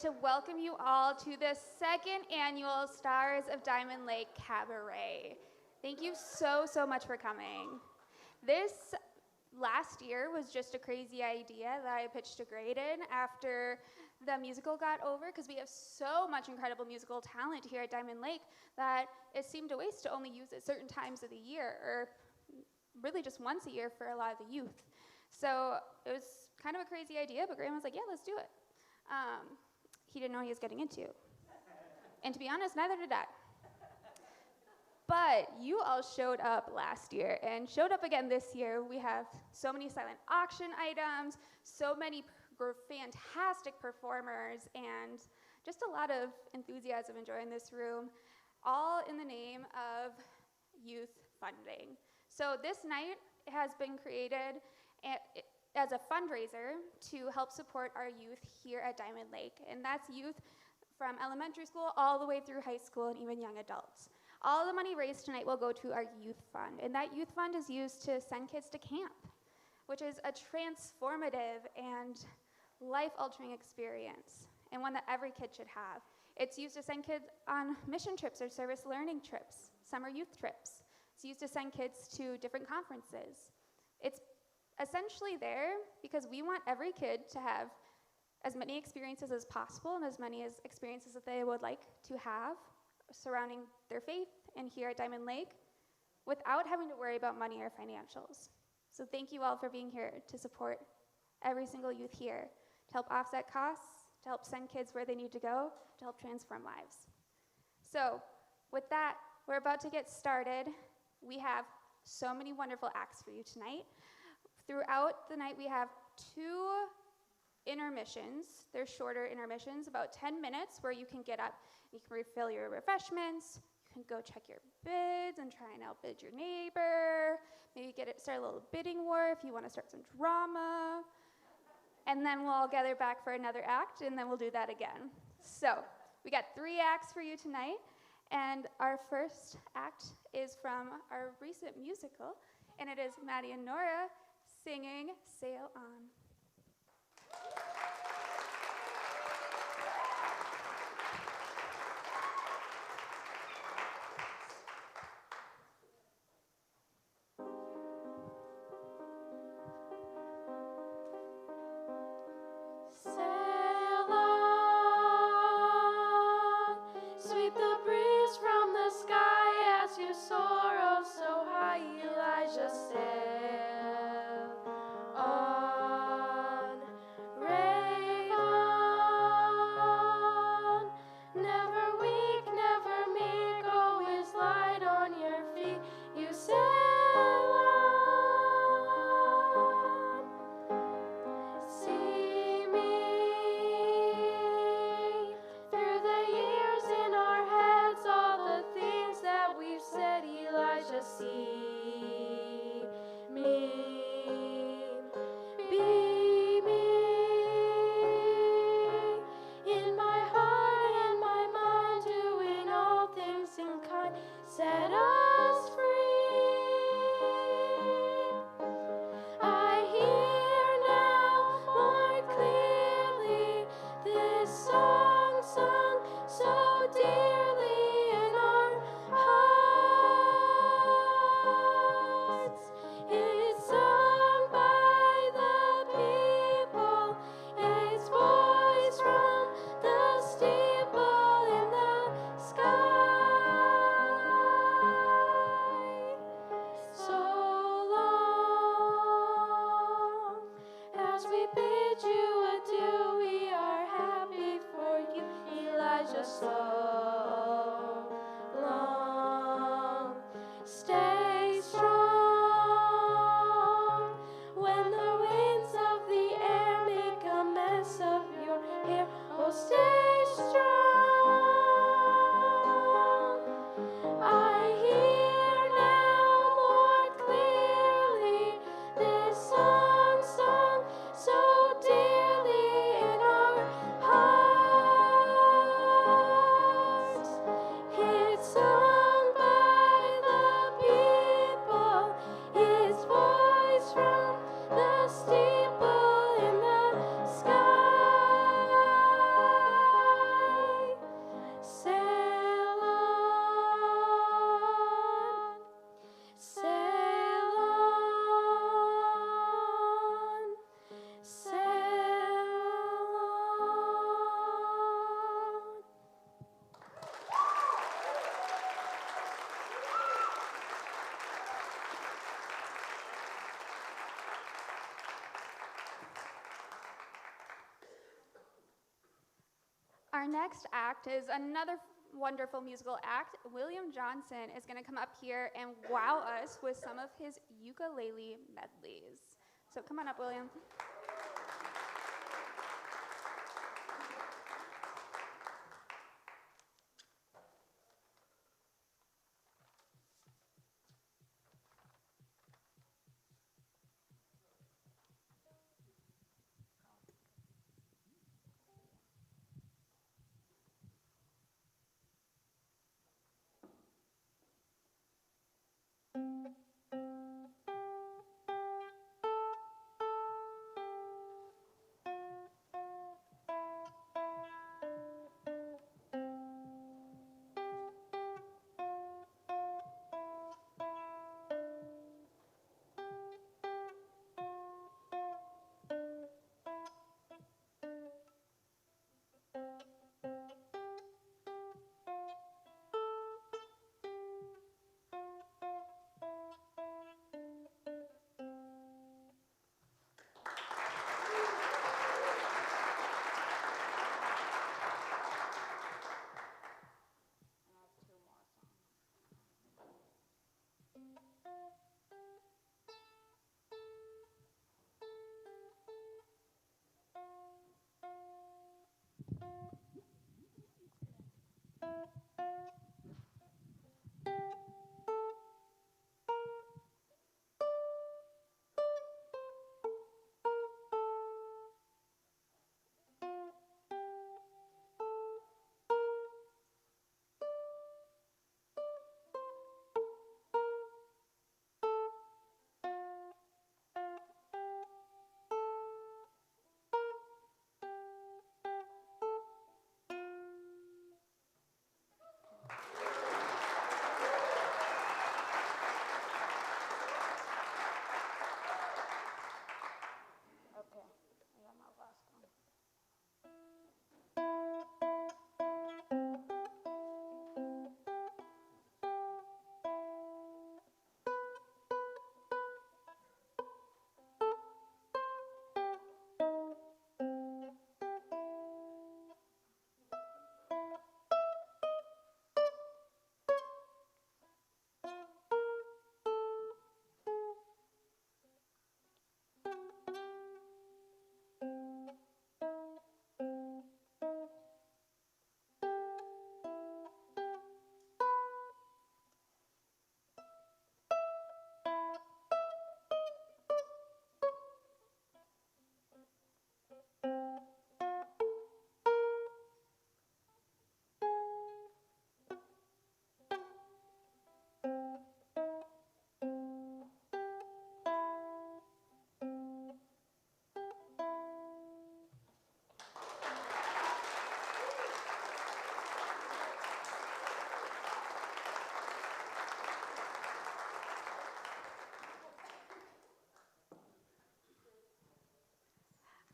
to welcome you all to the second annual Stars of Diamond Lake Cabaret. Thank you so much for coming. This last year was just a crazy idea that I pitched to Graydon after the musical got over, because we have so much incredible musical talent here at Diamond Lake that it seemed a waste to only use it certain times of the year, or really just once a year for a lot of the youth. So it was kind of a crazy idea, but Graham was like, yeah, let's do it. He didn't know what he was getting into. And to be honest, neither did I. But you all showed up last year and showed up again this year. We have so many silent auction items, so many fantastic performers, and just a lot of enthusiasm and joy in this room, all in the name of youth funding. So this night has been created as a fundraiser to help support our youth here at Diamond Lake, and that's youth from elementary school all the way through high school and even young adults. All the money raised tonight will go to our youth fund, and that youth fund is used to send kids to camp, which is a transformative and life-altering experience, and one that every kid should have. It's used to send kids on mission trips or service learning trips, summer youth trips. It's used to send kids to different conferences. It's essentially there because we want every kid to have as many experiences as possible and as many experiences that they would like to have surrounding their faith and here at Diamond Lake without having to worry about money or financials. So thank you all for being here to support every single youth here, to help offset costs, to help send kids where they need to go, to help transform lives. So with that, we're about to get started. We have so many wonderful acts for you tonight. Throughout the night, we have 2 intermissions. They're shorter intermissions, about 10 minutes, where you can get up, you can refill your refreshments, you can go check your bids and try and outbid your neighbor, maybe start a little bidding war if you want to start some drama, and then we'll all gather back for another act, and then we'll do that again. So we got 3 acts for you tonight, and our first act is from our recent musical, and it is Maddie and Nora singing Sail On. Sail on, sweep the breeze from the sky as you soar oh so high, Elijah sail on, rave on, never weak, never meek, always light on your feet, you sail on, see me through the years in our heads, all the things that we've said, Elijah, see me. Be me in my heart and my mind, doing all things in kind, set us free. I hear now more clearly this song sung so dearly in our hearts. It's sung by the people, its voice from the steeple in the sky. So long, as we bid you adieu, we are happy for you, Elijah. So long, stay strong, when the winds of the air make a mess of your hair, oh stay strong. I hear now more clearly this song sung so dearly in our hearts. Our next act is another wonderful musical act. William Johnson is going to come up here and wow us with some of his ukulele medleys. So come on up, William.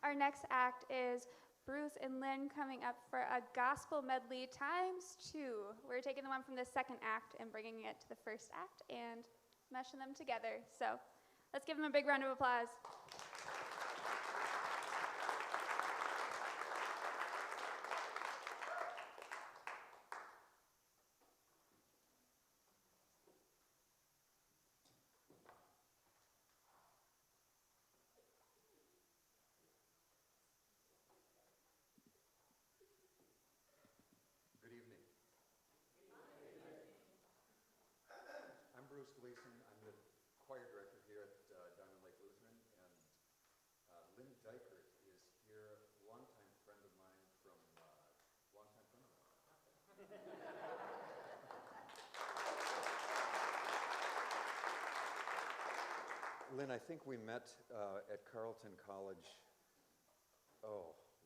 Our next act is Bruce and Lynn coming up for a gospel medley ×2. We're taking the one from the second act and bringing it to the first act and meshing them together. So let's give them a big round of applause. I'm the choir director here at Diamond Lake Lutheran, and Lynn Dykert is here, longtime friend of mine from, Lynn, I think we met at Carleton College,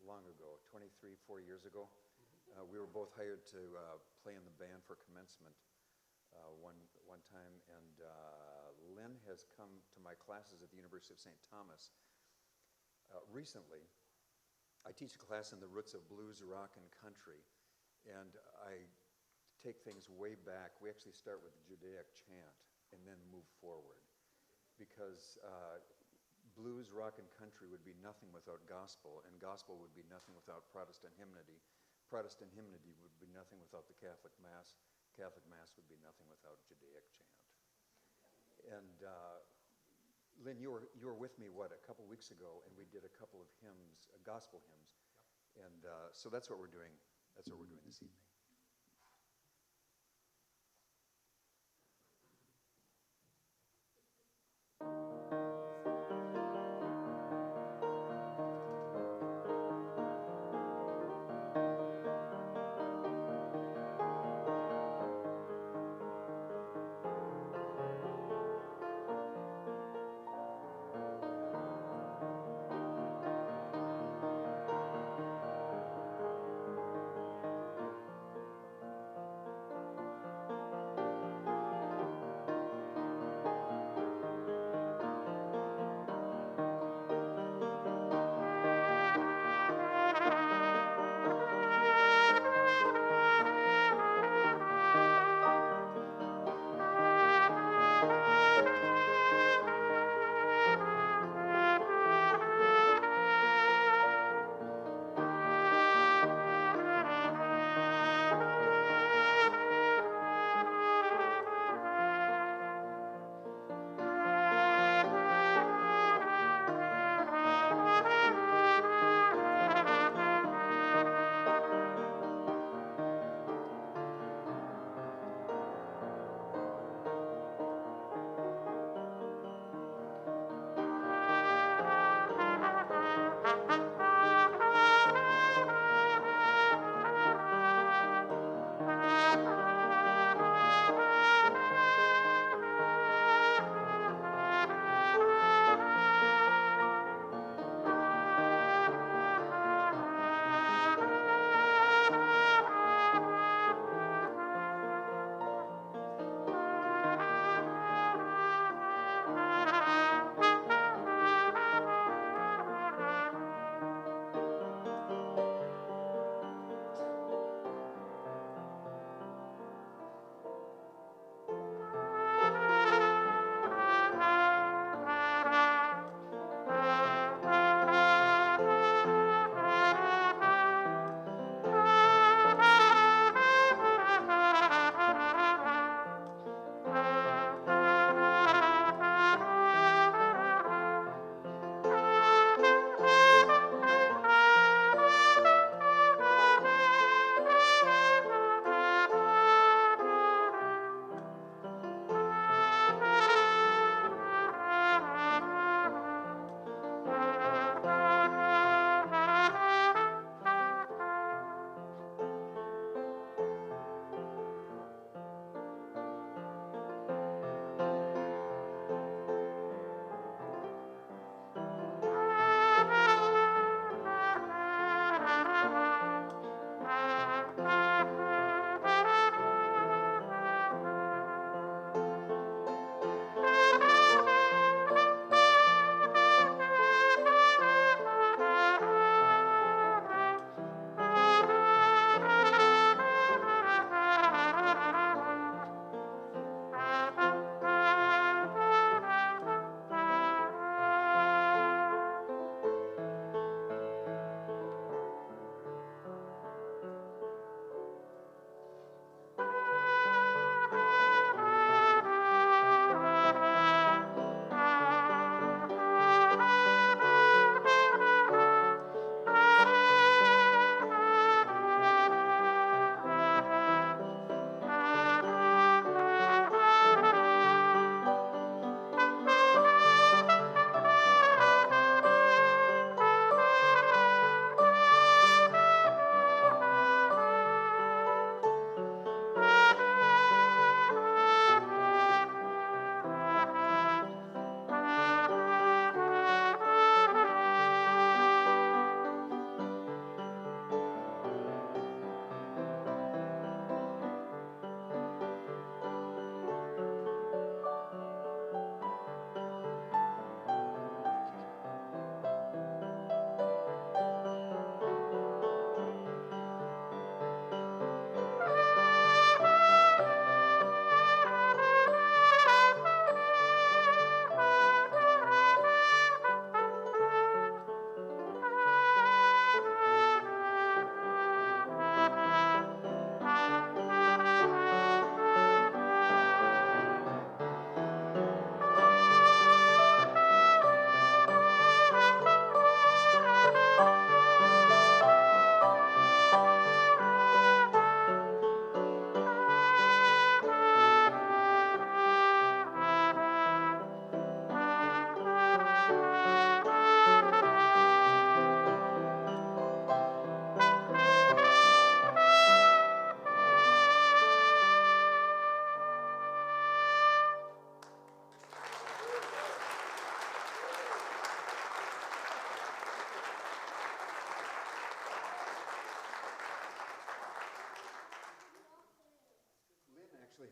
long ago, 4 years ago. We were both hired to play in the band for commencement one time, and Lynn has come to my classes at the University of St. Thomas recently. I teach a class in the roots of blues, rock, and country, and I take things way back. We actually start with the Judaic chant and then move forward, because blues, rock, and country would be nothing without gospel, and gospel would be nothing without Protestant hymnody. Protestant hymnody would be nothing without the Catholic Mass. Catholic Mass would be nothing without Judaic chant. And Lynn, you were with me, a couple weeks ago, and we did a couple of hymns, gospel hymns. Yep. And so that's what we're doing. That's what we're doing this evening.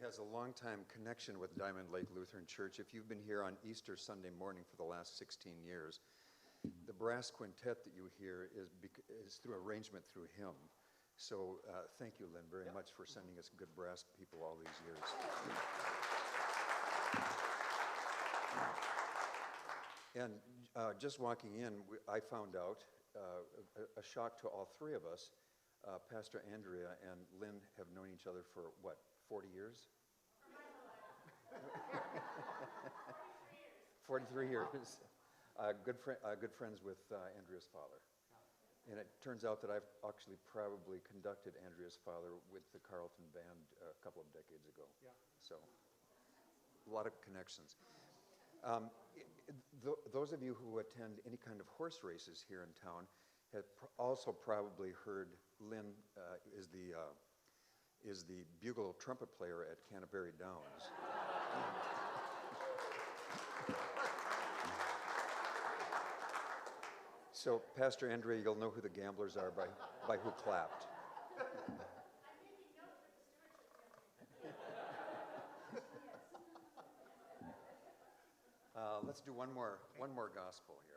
has a long-time connection with Diamond Lake Lutheran Church. If you've been here on Easter Sunday morning for the last 16 years, the brass quintet that you hear is through arrangement through him. So thank you, Lynn, very much for sending us good brass people all these years. And just walking in, I found out, a shock to all three of us, Pastor Andrea and Lynn have known each other for, what, 40 years? 43 years. Good friends with Andrea's father. And it turns out that I've actually probably conducted Andrea's father with the Carlton Band a couple of decades ago. Yeah. So, a lot of connections. Those of you who attend any kind of horse races here in town have also probably heard Lynn is the bugle trumpet player at Cabaret Downs. So, Pastor Andrea, you'll know who the gamblers are by who clapped. Let's do one more gospel here.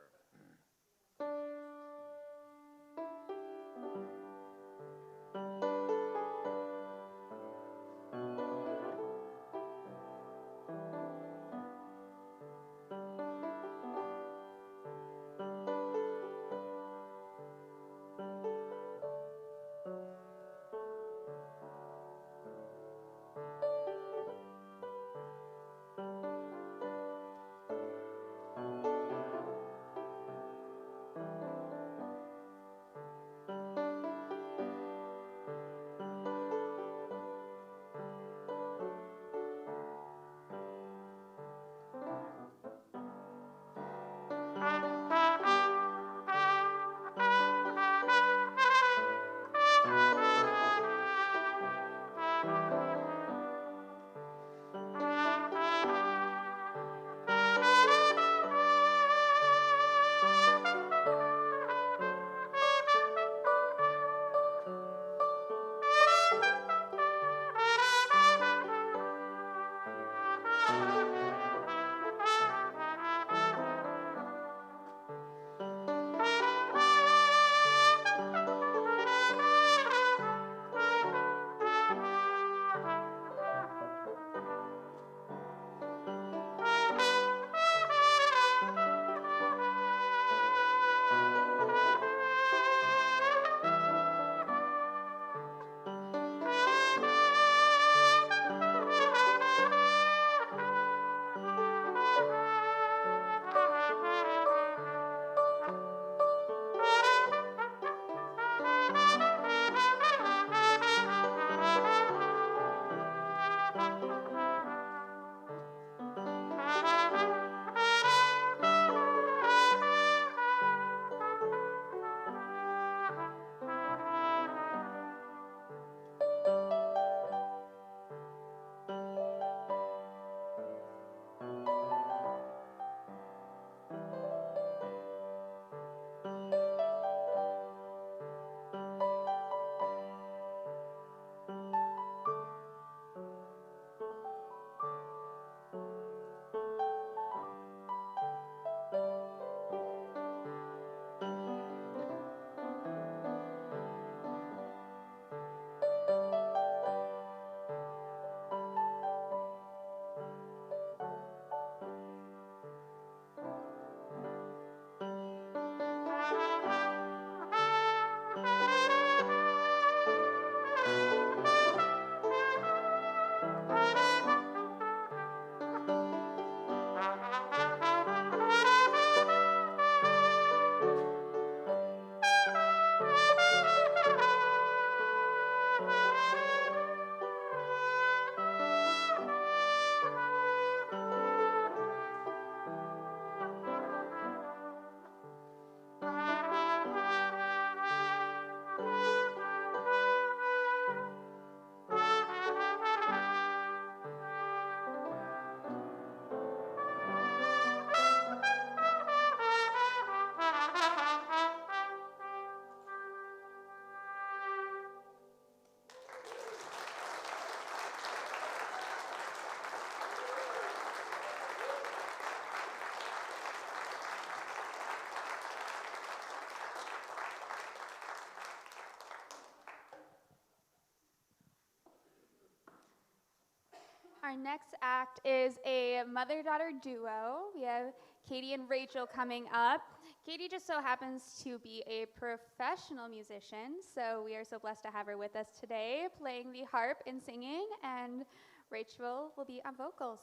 Our next act is a mother-daughter duo. We have Katie and Rachel coming up. Katie just so happens to be a professional musician, so we are so blessed to have her with us today, playing the harp and singing, and Rachel will be on vocals.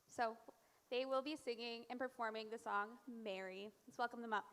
So they will be singing and performing the song Mary. Let's welcome them up.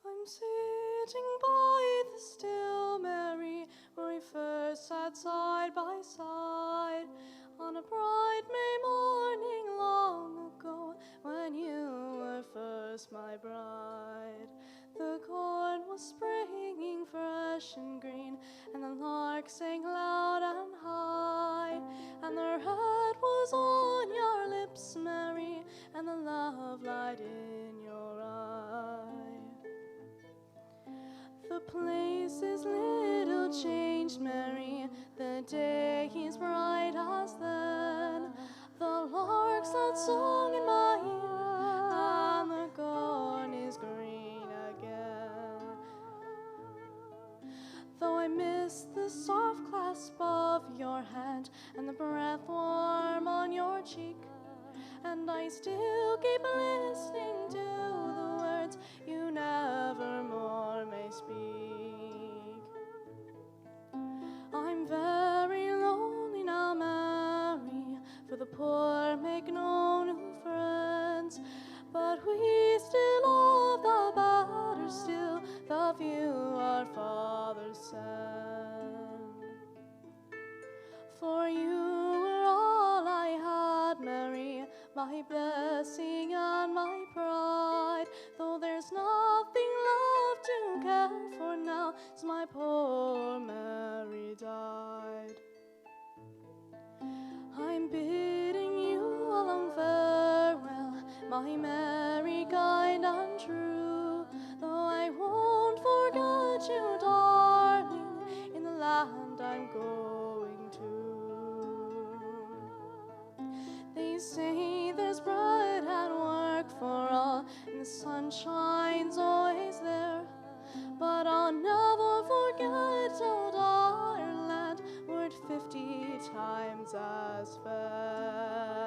I'm sitting by the still Mary, where we first sat side by side, on a bright May morning long ago, when you were first my bride. The corn was springing fresh and green, and the lark sang loud and high, and the red was on your lips, Mary, and the love light in your eye. The place is little changed, Mary, the day is bright as then. The larks that song in my ear, and the corn is green again. Though I miss the soft clasp of your hand, and the breath warm on your cheek, and I still keep listening to the words you never more may speak. I'm very lonely now, Mary, for the poor make no new friends, but we still love the better still, the few our Father sent. For you were all I had, Mary, my blessing and my pride, though there's nothing left to care for now, as my poor Mary died. I'm bidding you a long farewell, my Mary, kind and true, though I won't forget you, darling, in the land I'm going to. They say there's bread and work for all, and the sun shines always there, but I'll never forget old Ireland, were it 50 times as fair.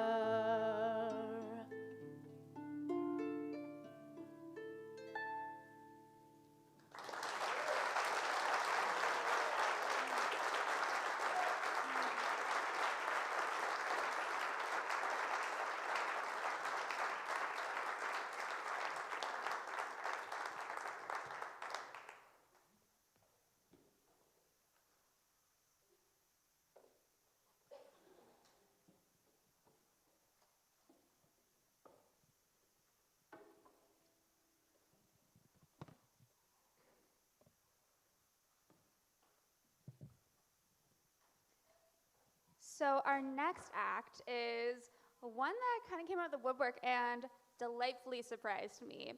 So our next act is one that kind of came out of the woodwork and delightfully surprised me.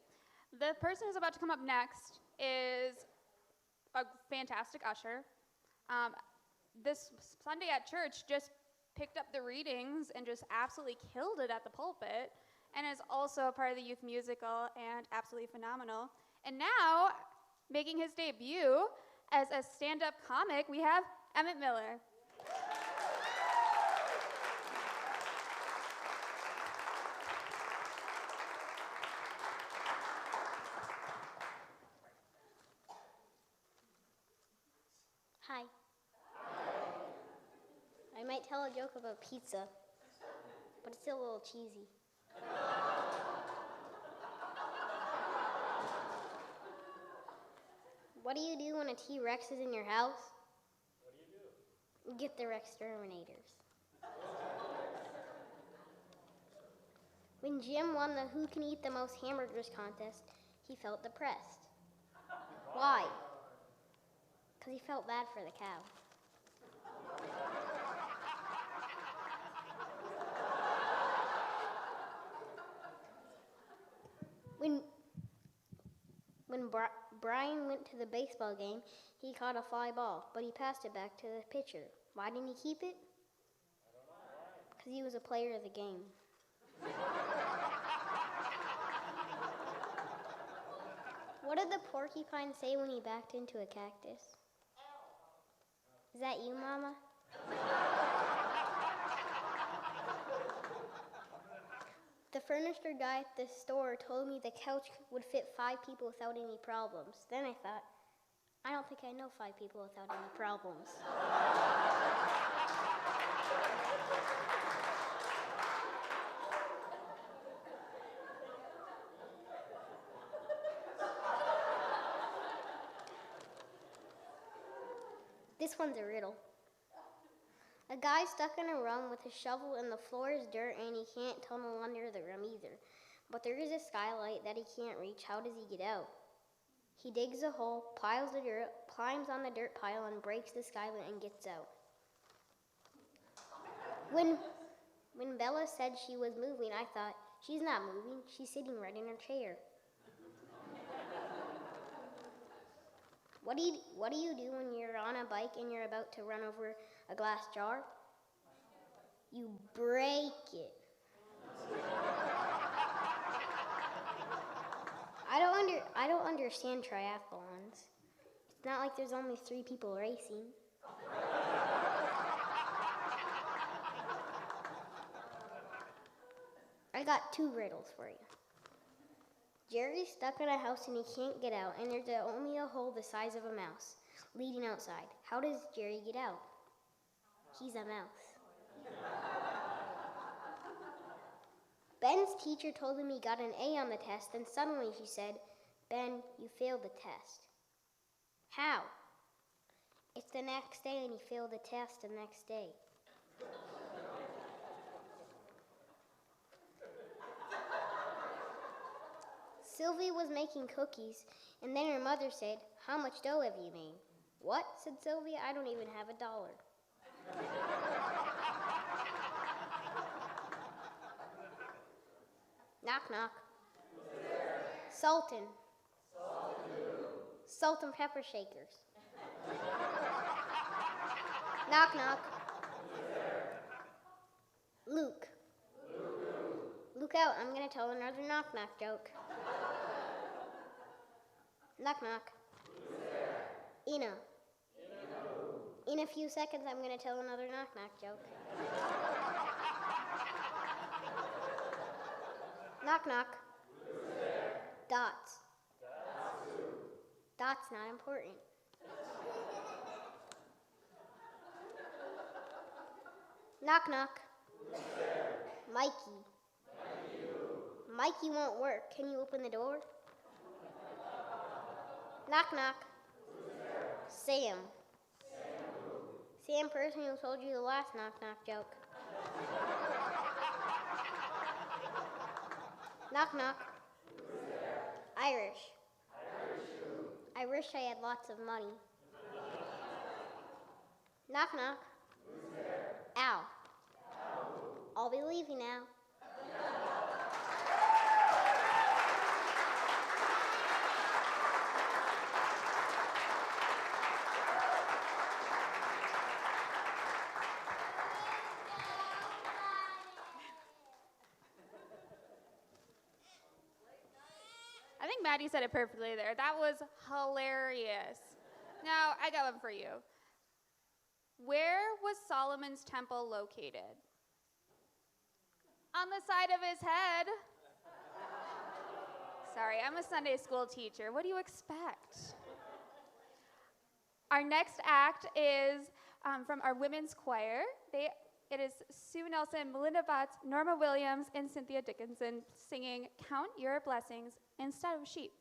The person who's about to come up next is a fantastic usher. This Sunday at church just picked up the readings and just absolutely killed it at the pulpit, and is also a part of the youth musical and absolutely phenomenal. And now, making his debut as a stand-up comic, we have Emmett Miller. Hi. I might tell a joke about pizza, but it's still a little cheesy. What do you do when a T-Rex is in your house? What do? Get their exterminators. When Jim won the Who Can Eat the Most Hamburgers contest, he felt depressed. Why? Because he felt bad for the cow. When Brian went to the baseball game, he caught a fly ball, but he passed it back to the pitcher. Why didn't he keep it? Because he was a player of the game. What did the porcupine say when he backed into a cactus? Is that you, Mama? The furniture guy at the store told me the couch would fit 5 people without any problems. Then I thought, I don't think I know 5 people without any problems. This one's a riddle. A guy stuck in a room with a shovel and the floor is dirt and he can't tunnel under the room either. But there is a skylight that he can't reach. How does he get out? He digs a hole, piles the dirt, climbs on the dirt pile and breaks the skylight and gets out. When Bella said she was moving, I thought, she's not moving, she's sitting right in her chair. What do you do when you're on a bike and you're about to run over a glass jar? You break it. I don't understand triathlons. It's not like there's only 3 people racing. I got 2 riddles for you. Jerry's stuck in a house and he can't get out, and there's only a hole the size of a mouse leading outside. How does Jerry get out? He's a mouse. Ben's teacher told him he got an A on the test, and suddenly she said, Ben, you failed the test. How? It's the next day and he failed the test the next day. Sylvie was making cookies, and then her mother said, how much dough have you made? What? Said Sylvia. I don't even have $1. Knock, knock. Sultan. Salt and pepper shakers. Knock, knock. Luke. Look out, I'm going to tell another knock, knock joke. Knock, knock. Ina. In a few seconds, I'm going to tell another knock, knock joke. Knock, knock. Dots. Dots not important. Knock, knock. Mikey. Mikey won't work. Can you open the door? Knock, knock. Sam. Sam person who told you the last knock, knock joke. Knock, knock. Irish. I wish I had lots of money. Knock, knock. Ow. I'll be leaving now. I think Maddie said it perfectly there. That was hilarious. Now, I got one for you. Where was Solomon's temple located? On the side of his head. Sorry, I'm a Sunday school teacher. What do you expect? Our next act is from our women's choir. It is Sue Nelson, Melinda Botts, Norma Williams, and Cynthia Dickinson singing Count Your Blessings instead of sheep.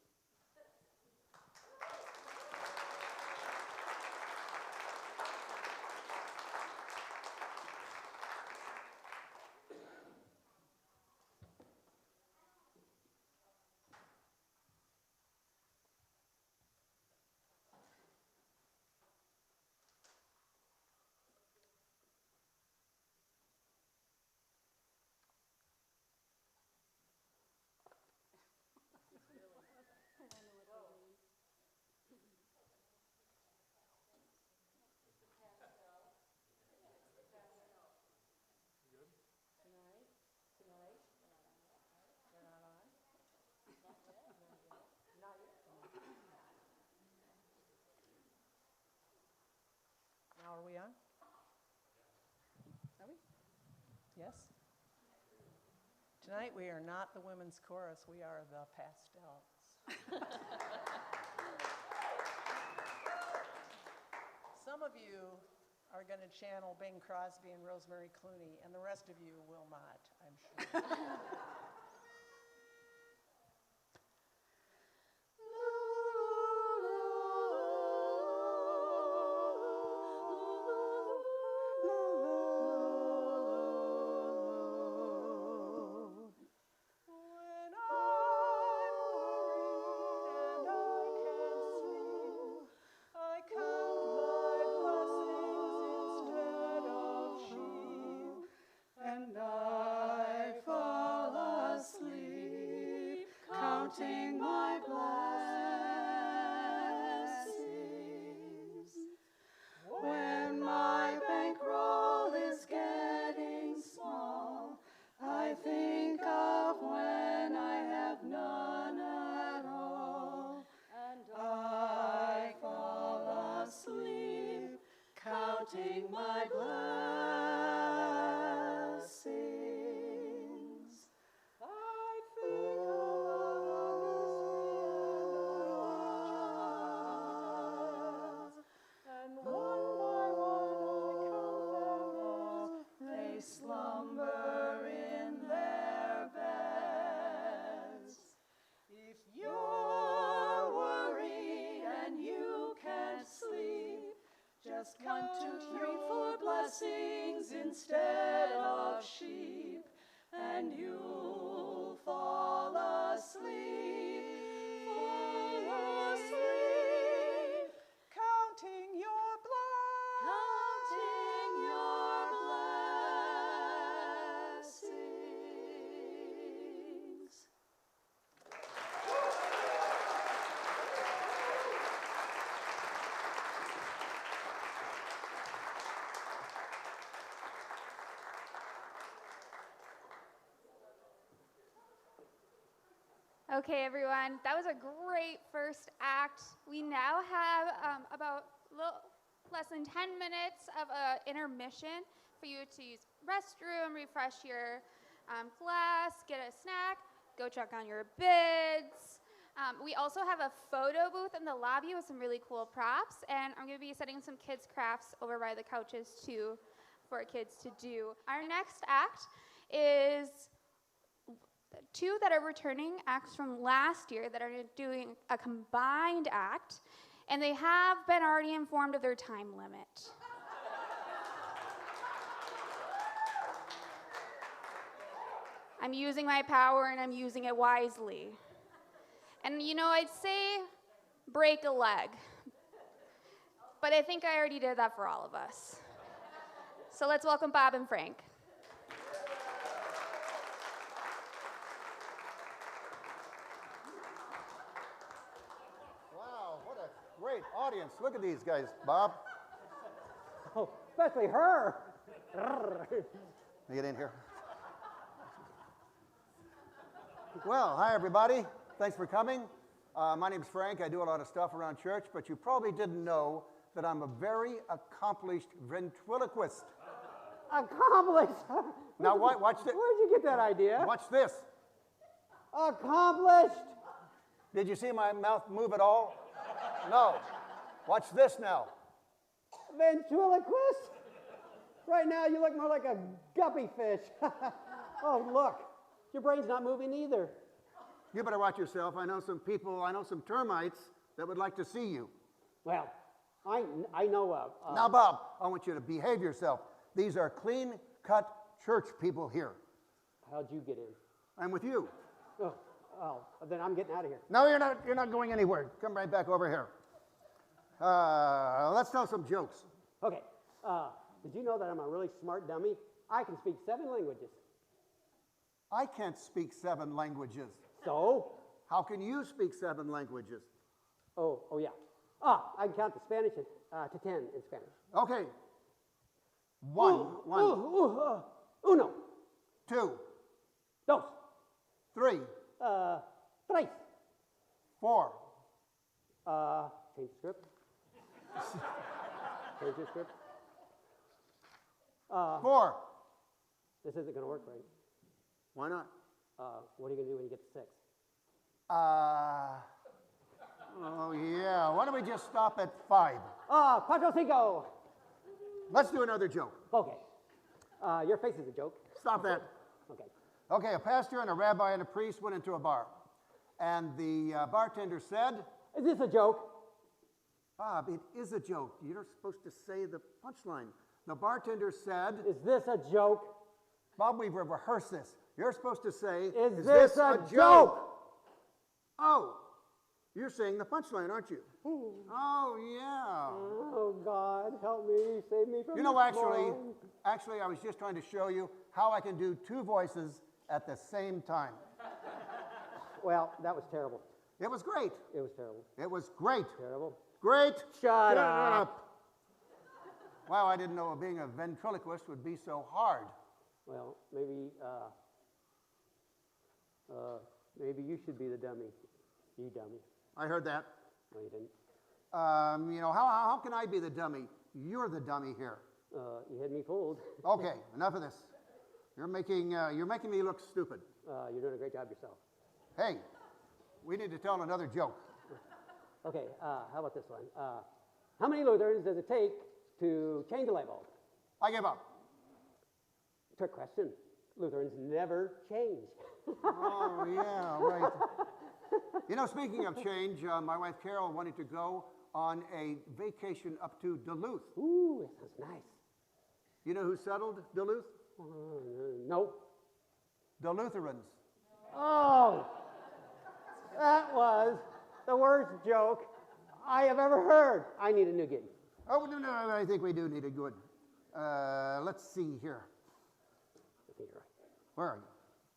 Tonight we are not the women's chorus, we are the Pastels. Some of you are going to channel Bing Crosby and Rosemary Clooney, and the rest of you will not, I'm sure. Counting my blessings. When my bankroll is getting small, I think of when I have none at all, and I fall asleep counting my blessings. I think slumber in their beds. If you're worried and you can't sleep, just count 2, 3, 4 blessings instead of sheep, and you'll fall asleep. Fall asleep, counting your blessings. Counting your blessings. Okay, everyone, that was a great first act. We now have about less than 10 minutes of an intermission for you to use restroom, refresh your glass, get a snack, go check on your bids. We also have a photo booth in the lobby with some really cool props, and I'm going to be setting some kids' crafts over by the couches too for kids to do. Our next act is 2 that are returning acts from last year that are doing a combined act, and they have been already informed of their time limit. I'm using my power, and I'm using it wisely. And you know, I'd say break a leg, but I think I already did that for all of us. So let's welcome Bob and Frank. Great audience. Look at these guys, Bob. Oh, especially her. Get in here. Well, hi, everybody. Thanks for coming. My name's Frank. I do a lot of stuff around church, but you probably didn't know that I'm a very accomplished ventriloquist. Accomplished? Now, watch this. Where'd you get that idea? Watch this. Accomplished. Did you see my mouth move at all? No. Watch this now. Ventriloquist? Right now you look more like a guppy fish. Oh, look. Your brain's not moving either. You better watch yourself. I know some people, I know some termites that would like to see you. Well, I know Now, Bob, I want you to behave yourself. These are clean-cut church people here. How'd you get in? I'm with you. Oh, then I'm getting out of here. No, you're not. You're not going anywhere. Come right back over here. Let's tell some jokes. Okay. Did you know that I'm a really smart dummy? I can speak 7 languages. I can't speak 7 languages. So? How can you speak 7 languages? Oh yeah. I can count to Spanish to 10 in Spanish. Okay. One. Uno. 2. Dos. 3. Tres. 4. Change the script. Change the script. 4. This isn't going to work right. Why not? What are you going to do when you get to 6? Oh, yeah. Why don't we just stop at 5? Cuatro cinco. Let's do another joke. Okay. Your face is a joke. Stop that. Okay. Okay, a pastor and a rabbi and a priest went into a bar. And the bartender said, Is this a joke? Bob, it is a joke. You're supposed to say the punchline. The bartender said, Is this a joke? Bob, we've rehearsed this. You're supposed to say, Is this a joke? Oh, you're saying the punchline, aren't you? Oh, yeah. Oh, God, help me, save me from You know, this wrong. actually, I was just trying to show you how I can do 2 voices at the same time. Well, that was terrible. It was great. It was terrible. It was great. Terrible. Great. Shut up. Wow, I didn't know being a ventriloquist would be so hard. Well, maybe you should be the dummy. You dummy. I heard that. No, you didn't. You know, how can I be the dummy? You're the dummy here. You had me fooled. Okay, enough of this. You're making me look stupid. You're doing a great job yourself. Hey, we need to tell another joke. Okay, how about this one? How many Lutherans does it take to change a light bulb? I give up. Trick question. Lutherans never change. Oh, yeah, right. You know, speaking of change, my wife Carol wanted to go on a vacation up to Duluth. Ooh, that sounds nice. You know who settled Duluth? No. The Lutherans. Oh, that was the worst joke I have ever heard. I need a new gig. Oh, no, I think we do need a good. Let's see here. I think you're right. Where are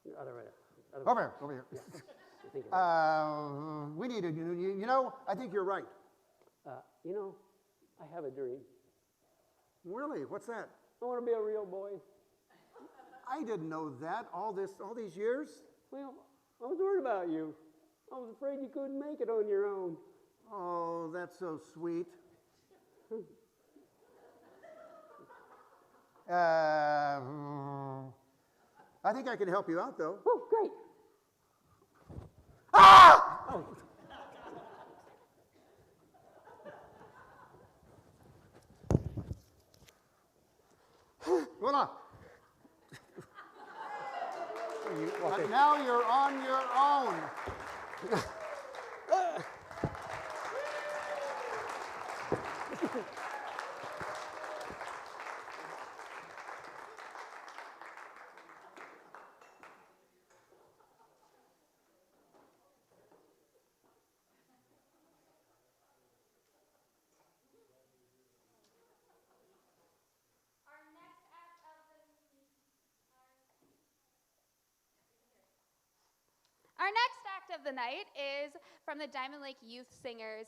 you? Other way. Over here. I think you're right. We need a, you know, I think you're right. You know, I have a dream. Really? What's that? I want to be a real boy. I didn't know that all these years. Well, I was worried about you. I was afraid you couldn't make it on your own. Oh, that's so sweet. I think I can help you out, though. Oh, great. Ah! Oh. Hold on. Okay. Now you're on your own. Our next act of the night is from the Diamond Lake Youth Singers.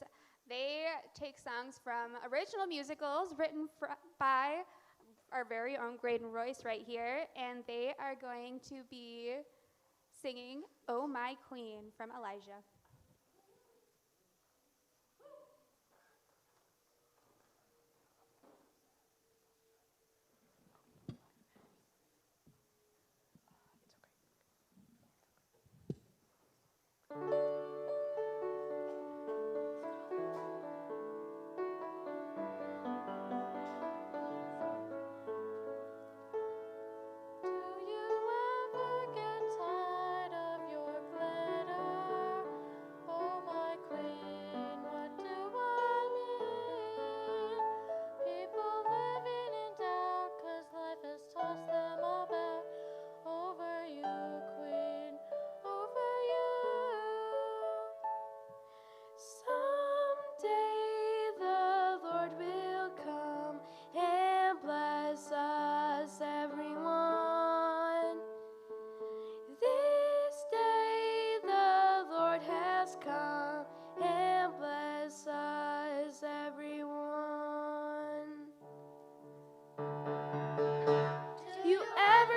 They take songs from original musicals written by our very own Graydon Royce right here, and they are going to be singing "Oh My Queen" from Elijah.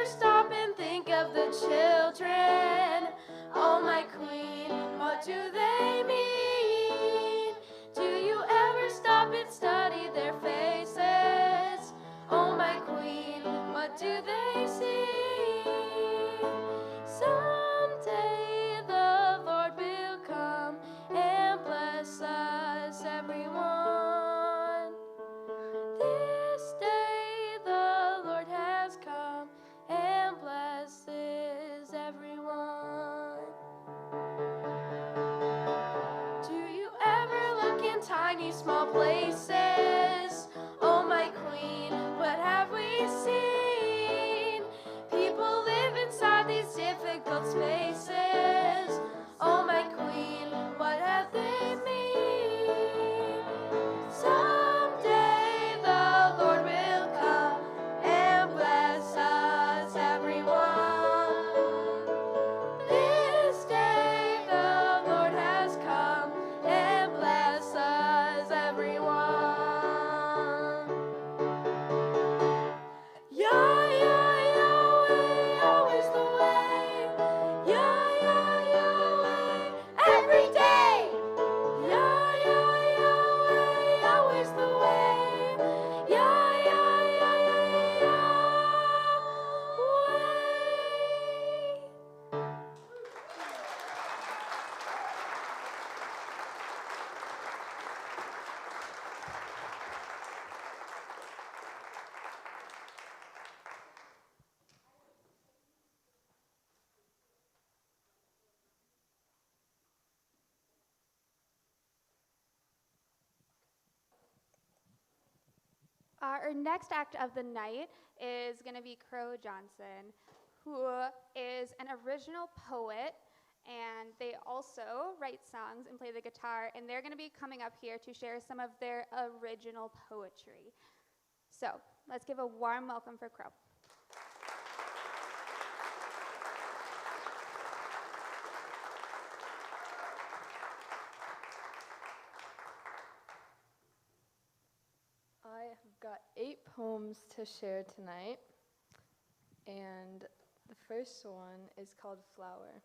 Stop and think of the children. Oh, my queen, what do they mean? Do you ever stop and study their faces? Oh, my queen, what do they see? Some many small places. Oh, my queen, what have we seen? People live inside these difficult spaces. Oh, my queen, what have they mean? Someday the Lord will come and bless us, everyone. This day the Lord has come and bless us, everyone. Yahweh, always the way. Yahweh, every day. Yahweh, always the way. Yahweh. Our next act of the night is going to be Crow Johnson, who is an original poet, and they also write songs and play the guitar, and they're going to be coming up here to share some of their original poetry. So let's give a warm welcome for Crow. I have got 8 poems to share tonight, and the first one is called Flower.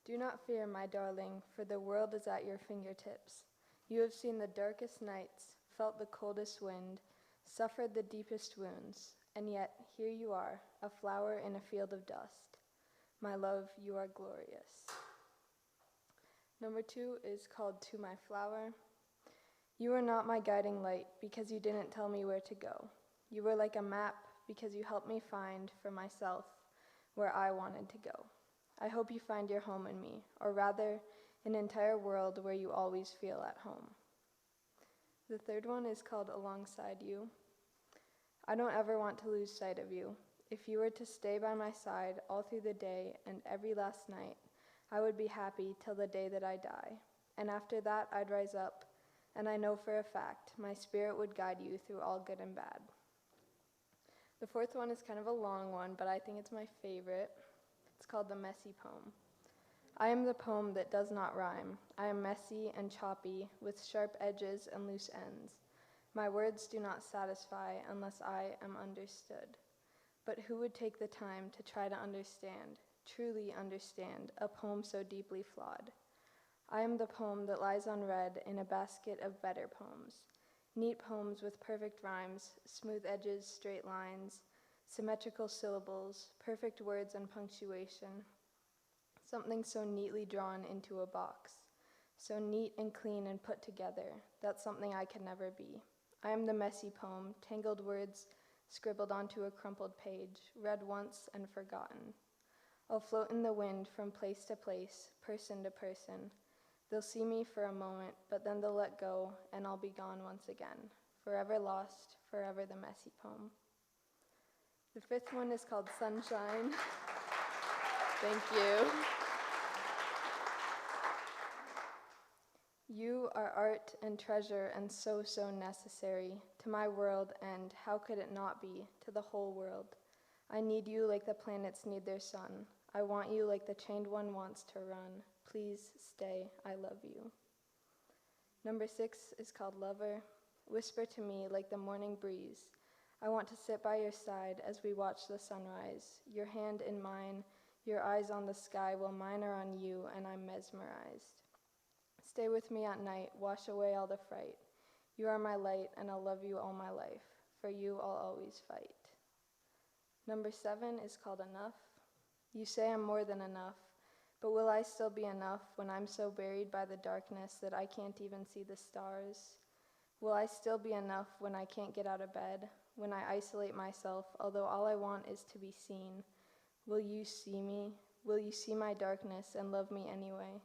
Do not fear, my darling, for the world is at your fingertips. You have seen the darkest nights, felt the coldest wind, suffered the deepest wounds, and yet here you are, a flower in a field of dust. My love, you are glorious. Number 2 is called To My Flower. You were not my guiding light because you didn't tell me where to go. You were like a map because you helped me find for myself where I wanted to go. I hope you find your home in me, or rather, an entire world where you always feel at home. The third one is called Alongside You. I don't ever want to lose sight of you. If you were to stay by my side all through the day and every last night, I would be happy till the day that I die. And after that, I'd rise up, and I know for a fact my spirit would guide you through all good and bad. The fourth one is kind of a long one, but I think it's my favorite. It's called The Messy Poem. I am the poem that does not rhyme. I am messy and choppy, with sharp edges and loose ends. My words do not satisfy unless I am understood. But who would take the time to try to understand, truly understand, a poem so deeply flawed? I am the poem that lies unread in a basket of better poems. Neat poems with perfect rhymes, smooth edges, straight lines, symmetrical syllables, perfect words and punctuation. Something so neatly drawn into a box, so neat and clean and put together, that's something I could never be. I am the messy poem, tangled words scribbled onto a crumpled page, read once and forgotten. I'll float in the wind from place to place, person to person. They'll see me for a moment, but then they'll let go, and I'll be gone once again. Forever lost, forever the messy poem. The fifth one is called Sunshine. Thank you. You are art and treasure and so, so necessary to my world, and how could it not be, to the whole world. I need you like the planets need their sun. I want you like the chained one wants to run. Please stay, I love you. Number 6 is called Lover. Whisper to me like the morning breeze. I want to sit by your side as we watch the sunrise, your hand in mine, your eyes on the sky while mine are on you, and I'm mesmerized. Stay with me at night, wash away all the fright. You are my light, and I'll love you all my life. For you, I'll always fight. Number 7 is called Enough. You say I'm more than enough, but will I still be enough when I'm so buried by the darkness that I can't even see the stars? Will I still be enough when I can't get out of bed, when I isolate myself, although all I want is to be seen? Will you see me? Will you see my darkness and love me anyway?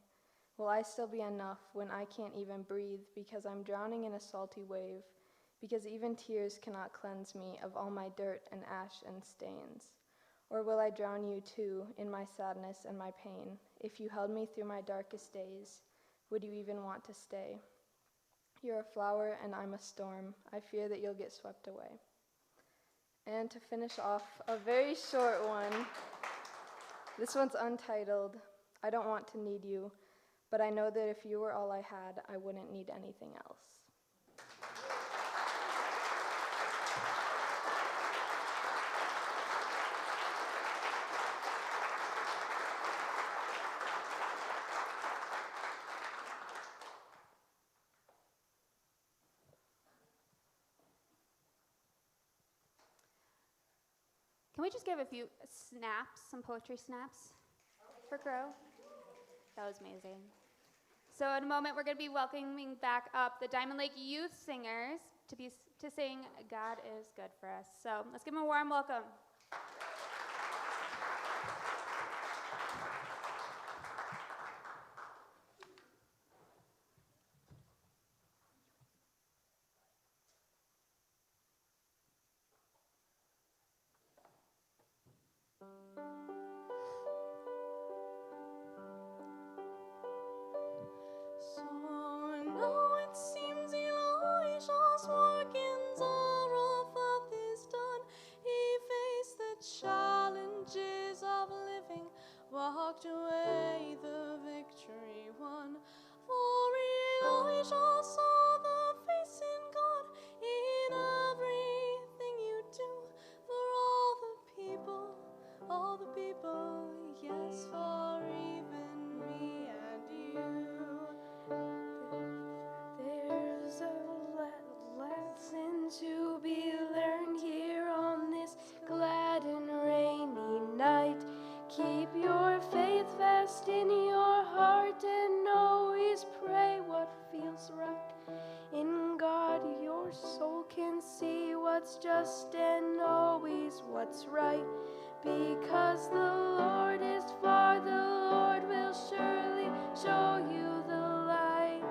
Will I still be enough when I can't even breathe because I'm drowning in a salty wave, because even tears cannot cleanse me of all my dirt and ash and stains? Or will I drown you too in my sadness and my pain? If you held me through my darkest days, would you even want to stay? You're a flower and I'm a storm. I fear that you'll get swept away. And to finish off, a very short one. This one's untitled, I Don't Want to Need You, but I know that if you were all I had, I wouldn't need anything else. Can we just give a few snaps, some poetry snaps for Crow? That was amazing. So in a moment, we're going to be welcoming back up the Diamond Lake Youth Singers to sing God is Good for Us. So let's give them a warm welcome. So now it seems Elijah's workings are off of his done. He faced the challenges of living, walked away the victory won. For Elijah saw the face in God in everything you do. For all the people, yes, for even me and you. There's a lesson to be learned here on this glad and rainy night. Keep your faith fast in your heart and always pray what feels right. In God your soul can see what's just and always what's right. Because the Lord is far, the Lord will surely show you the light.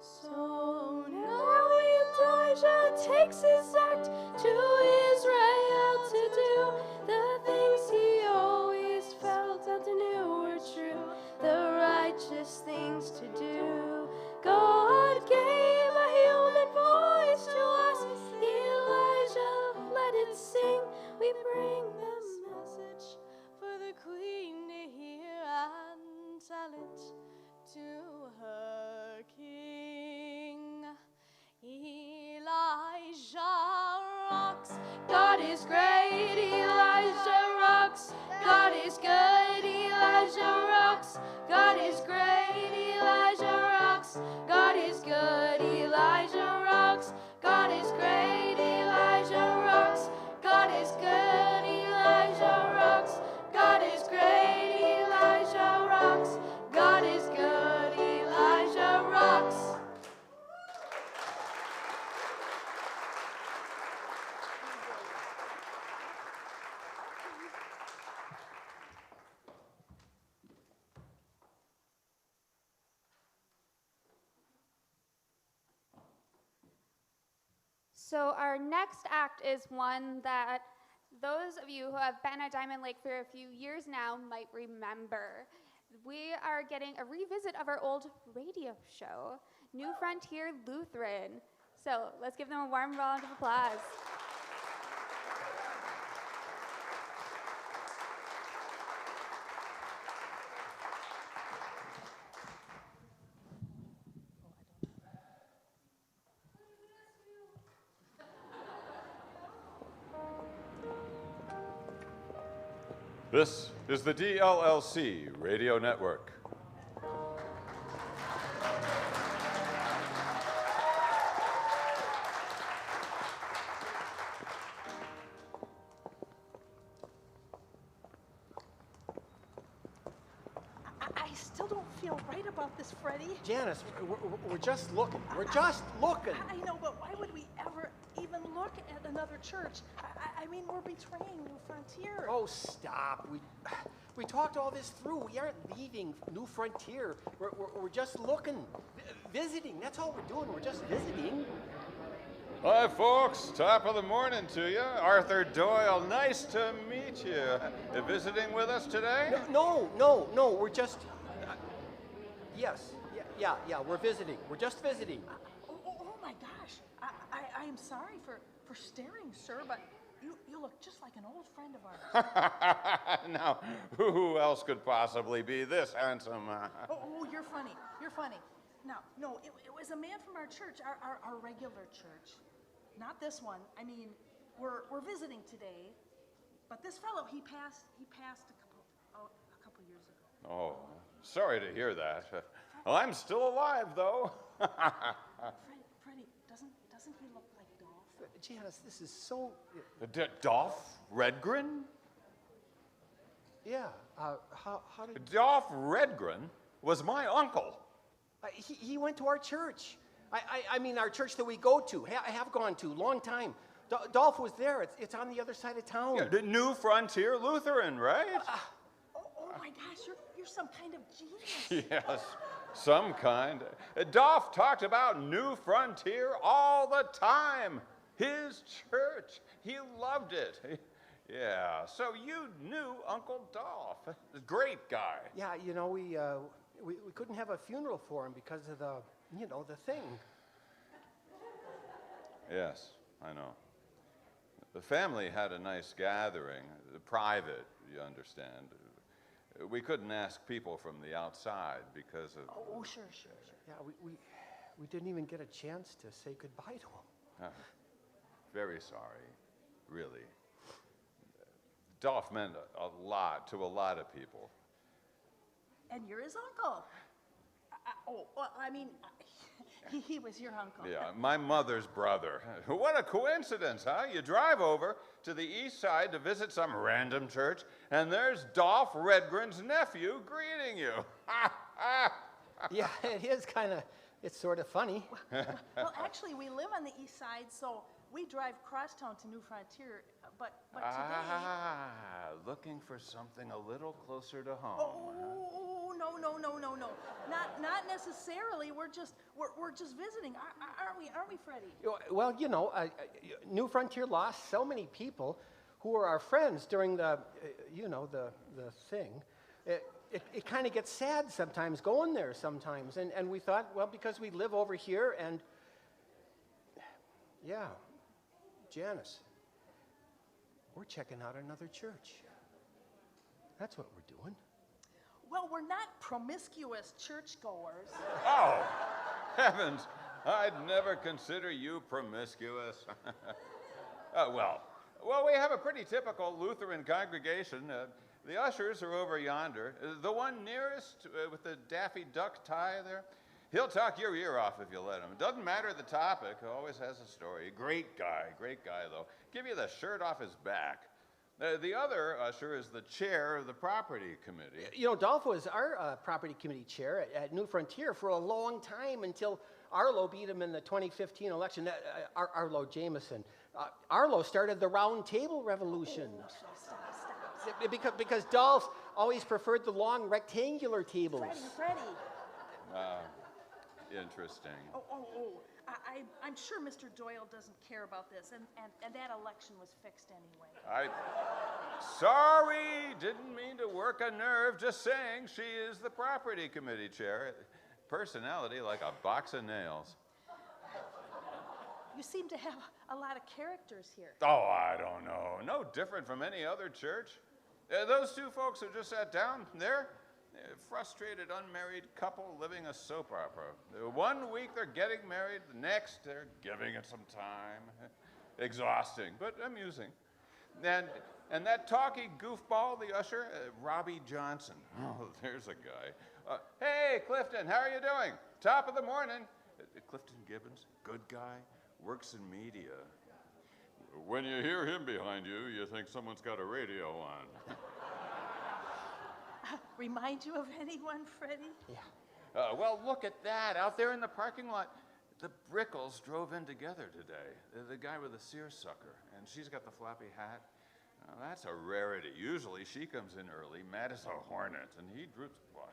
So now Elijah takes his act to Israel to do the things he always felt and knew were true, the righteous things to do. God gave a human voice to us. Elijah let it sing. We bring the message for the queen to hear and tell it to her king. Elijah rocks. God is great. Elijah rocks. God is good. Elijah rocks. God is great. Elijah rocks. God is good. Elijah rocks. God is great. Elijah rocks. God is good. Elijah rocks. God is great. Elijah rocks. God is good. Elijah rocks. So our next act is one that those of you who have been at Diamond Lake for a few years now might remember. We are getting a revisit of our old radio show, New Frontier Lutheran. So let's give them a warm round of applause. This is the DLLC Radio Network. I still don't feel right about this, Freddie. Janice, we're just looking. We're just looking. I know, but why would we ever even even look at another church. I mean, we're betraying New Frontier. Oh, stop. We talked all this through. We aren't leaving New Frontier. We're just looking, visiting. That's all we're doing. We're just visiting. Hi, folks. Top of the morning to you. Arthur Doyle, nice to meet you. Visiting with us today? No. We're just... yes. Yeah, we're visiting. We're just visiting. Oh my gosh. I am sorry for staring, sir, but you look just like an old friend of ours. Now, who else could possibly be this handsome? Oh, you're funny. You're funny. No, it was a man from our church, our regular church. Not this one. I mean, we're visiting today, but this fellow, he passed a couple years ago. Oh, sorry to hear that. Well, I'm still alive, though. Freddie, doesn't he look like Dolph? Janice, this is so... Dolph Redgren? Yeah, how did... Dolph Redgren was my uncle. He went to our church. I mean, our church that we go to, have gone to, long time. Dolph was there. It's on the other side of town. Yeah, the New Frontier Lutheran, right? Oh my gosh, you're some kind of genius. Yes, some kind. Dolph talked about New Frontier all the time. His church. He loved it. Yeah, so you knew Uncle Dolph. Great guy. Yeah, you know, we couldn't have a funeral for him because of the thing. Yes, I know. The family had a nice gathering, private, you understand. We couldn't ask people from the outside because of... Oh, sure. Yeah, we didn't even get a chance to say goodbye to him. Very sorry, really. Dolph meant a lot to a lot of people. And you're his uncle. He was your uncle. Yeah, my mother's brother. What a coincidence, huh? You drive over to the east side to visit some random church, and there's Dolph Redgren's nephew greeting you. Yeah, it is it's sort of funny. Well, actually, we live on the east side, so we drive crosstown to New Frontier, but today... looking for something a little closer to home. Oh, no. Not necessarily. We're just visiting, aren't we, Freddie? Well, New Frontier lost so many people who were our friends during the thing. It kind of gets sad sometimes going there sometimes, and we thought, well, because we live over here, and yeah, Janice, we're checking out another church. That's what we're doing. Well, we're not promiscuous churchgoers. Oh, heavens, I'd never consider you promiscuous. Well, we have a pretty typical Lutheran congregation. The ushers are over yonder. The one nearest with the Daffy Duck tie there, he'll talk your ear off if you let him. It doesn't matter the topic, always has a story. Great guy though. Give you the shirt off his back. The other usher is the chair of the property committee. You know, Dolph was our property committee chair at New Frontier for a long time until Arlo beat him in the 2015 election. Arlo Jameson. Arlo started the round table revolution. Stop. Because Dolph always preferred the long rectangular tables. Freddie. Interesting. I'm sure Mr. Doyle doesn't care about this, and that election was fixed anyway. Sorry, didn't mean to work a nerve, just saying she is the property committee chair. Personality like a box of nails. You seem to have a lot of characters here. Oh, I don't know. No different from any other church. Those two folks who just sat down there, frustrated unmarried couple living a soap opera. 1 week they're getting married, the next they're giving it some time. Exhausting, but amusing. And that talky goofball, the usher, Robbie Johnson. Oh, there's a guy. Hey, Clifton, how are you doing? Top of the morning. Clifton Gibbons, good guy, works in media. When you hear him behind you, you think someone's got a radio on. Remind you of anyone, Freddie? Yeah. Well, look at that, out there in the parking lot. The Brickles drove in together today. The guy with the seersucker, and she's got the floppy hat. That's a rarity. Usually she comes in early, mad as a hornet, and he droops. What?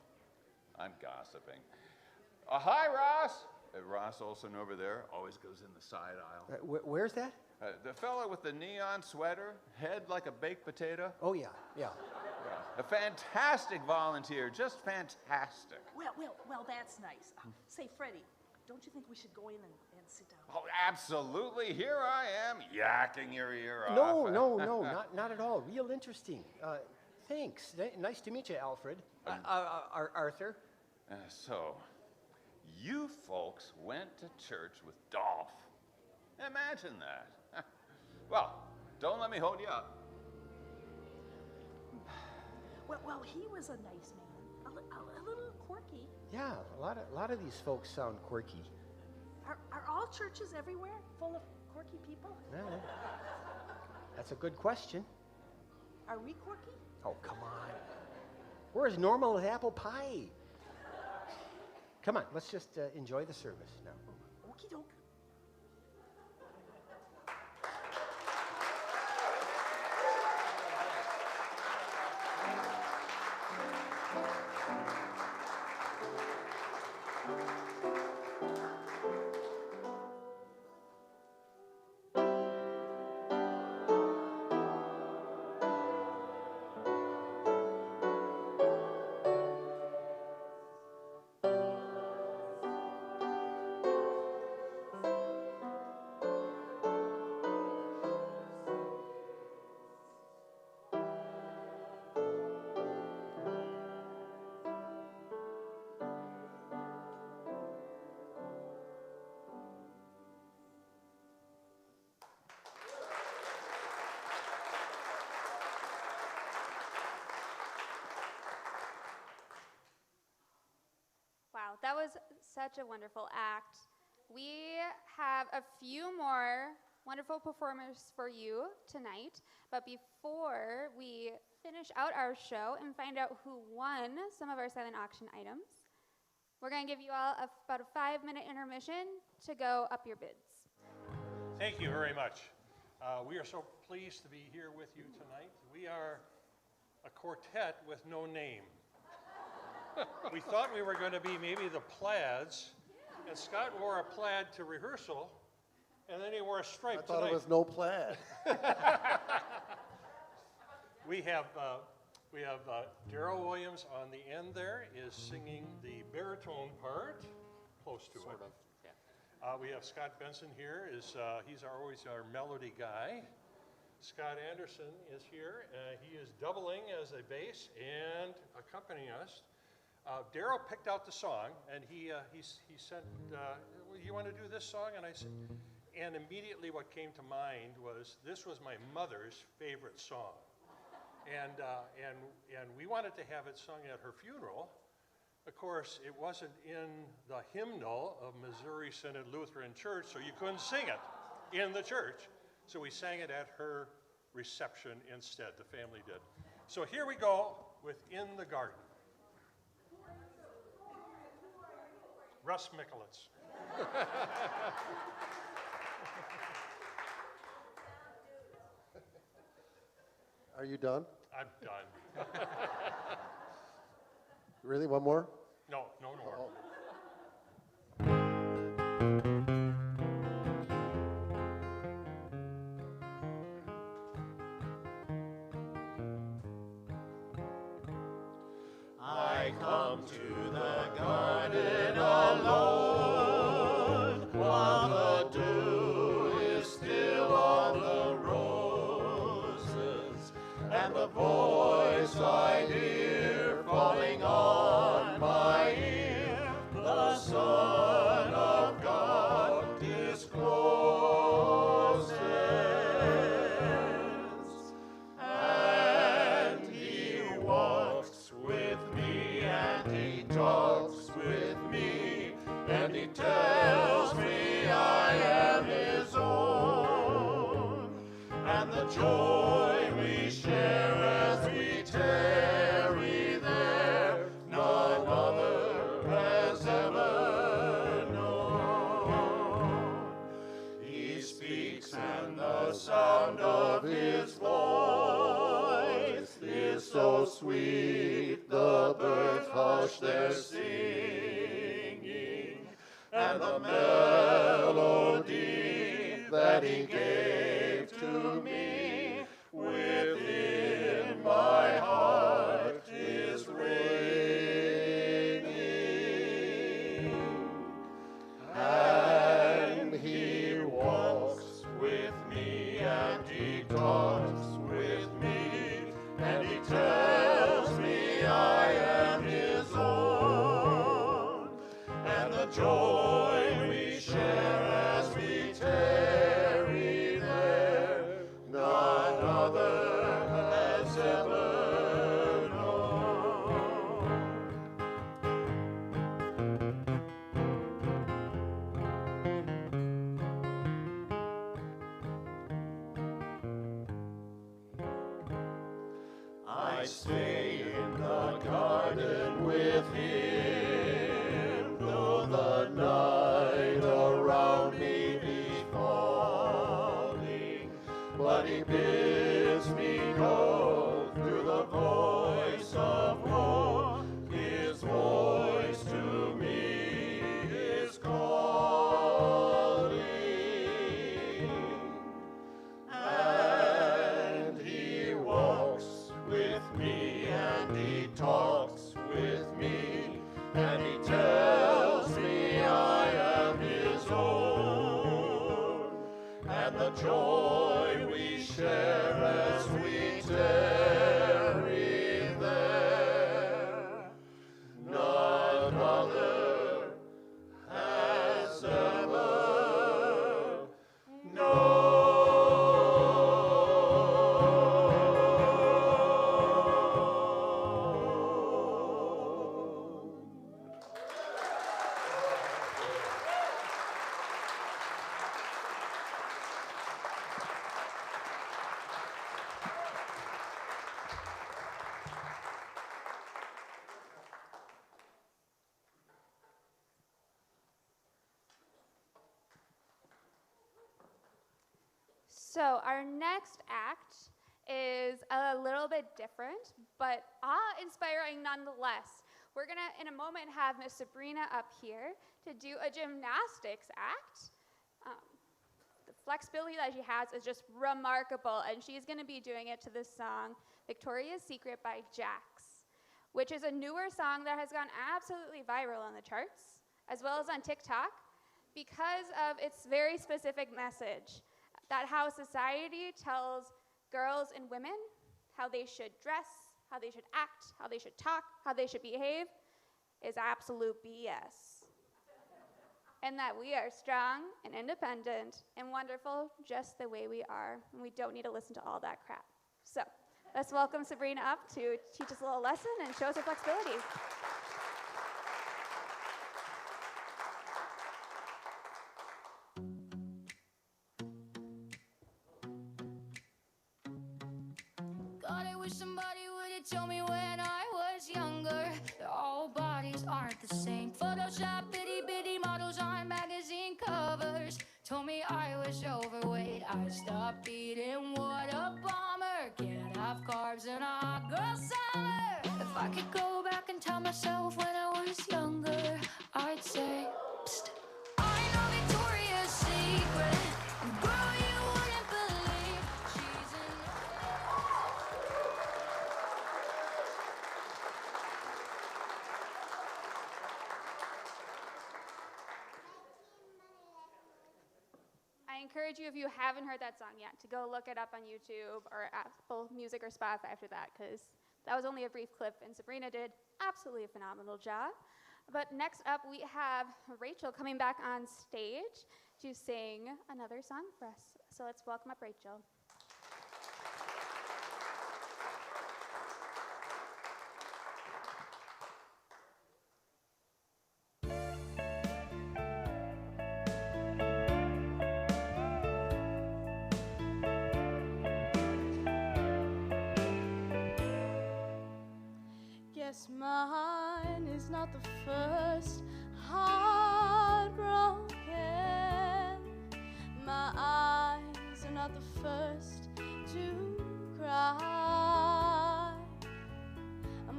I'm gossiping. Hi, Ross. Ross Olson over there always goes in the side aisle. Where's that? The fellow with the neon sweater, head like a baked potato. Oh, yeah. A fantastic volunteer, just fantastic. Well, that's nice. Say, Freddie, don't you think we should go in and sit down? Oh, absolutely. Here I am, yakking your ear off. No, not at all. Real interesting. Thanks. Nice to meet you, Alfred. Arthur. So, you folks went to church with Dolph. Imagine that. Well, don't let me hold you up. Well, he was a nice man, a little quirky. Yeah, a lot of these folks sound quirky. Are all churches everywhere full of quirky people? That's a good question. Are we quirky? Oh, come on. We're as normal as apple pie. Come on, let's just enjoy the service now. Okie doke. Wow, that was such a wonderful act. We have a few more wonderful performers for you tonight, but before we finish out our show and find out who won some of our silent auction items, we're going to give you all about a 5-minute intermission to go up your bids. Thank you very much. We are so pleased to be here with you tonight. We are a quartet with no name. We thought we were going to be maybe the Plaids, and Scott wore a plaid to rehearsal, and then he wore a stripe tonight. I thought it was no plaid. We have Daryl Williams on the end there is singing the baritone part, close to Sort it. of, yeah. We have Scott Benson here. He's always our melody guy. Scott Anderson is here. He is doubling as a bass and accompanying us. Daryl picked out the song, and he said, you want to do this song? And I said, and immediately what came to mind was, this was my mother's favorite song. And we wanted to have it sung at her funeral. Of course, it wasn't in the hymnal of Missouri Synod Lutheran Church, so you couldn't sing it in the church. So we sang it at her reception instead, the family did. So here we go with In the Garden. Russ Mickelitz. Are you done? I'm done. Really? One more? No more. Oh. I come to the garden alone, while the dew is still on the roses, and the voice I hear falling on my ear, the Son of God discloses. And he walks with me, and he talks with me, and he tells me I am his own, and the joy we share as we tarry there, none other has ever known. so sweet, the birds hush their singing, and the melody that he gave to me within my heart is ringing. And he walks with me, and he talks with me, and he tells me I am his own, and the joy we share as we tarry there, none other has ever known. I stay in the garden with him, though the night around me be falling, but he bids me go through the voice of war. His voice to me is calling, and he walks with me, and he talks with me, and he tells me I am his own, and the joy we share as we tarry there, none other has ever known. So our next act is a little bit different, but awe-inspiring nonetheless. We're gonna, in a moment, have Miss Sabrina up here to do a gymnastics act. The flexibility that she has is just remarkable, and she's gonna be doing it to this song, Victoria's Secret by Jax, which is a newer song that has gone absolutely viral on the charts, as well as on TikTok, because of its very specific message. That how society tells girls and women how they should dress, how they should act, how they should talk, how they should behave is absolute BS. And that we are strong and independent and wonderful just the way we are, and we don't need to listen to all that crap. So let's welcome Sabrina up to teach us a little lesson and show us her flexibility. God, I wish somebody would have told me when I was younger that all bodies aren't the same. Photoshop itty-bitty models on magazine covers told me I was overweight. I stopped eating, what a bummer. Can't have carbs in a hot girl summer. If I could go back and tell myself when I was younger, I'd say, psst, I know Victoria's Secret. Girl, you wouldn't believe she's in I encourage you, if you haven't heard that song yet, to go look it up on YouTube or Apple Music or Spotify after that, because that was only a brief clip, and Sabrina did absolutely a phenomenal job. But next up, we have Rachel coming back on stage to sing another song for us. So let's welcome up Rachel. Guess mine is not the first heart broken. My eyes are not the first to cry.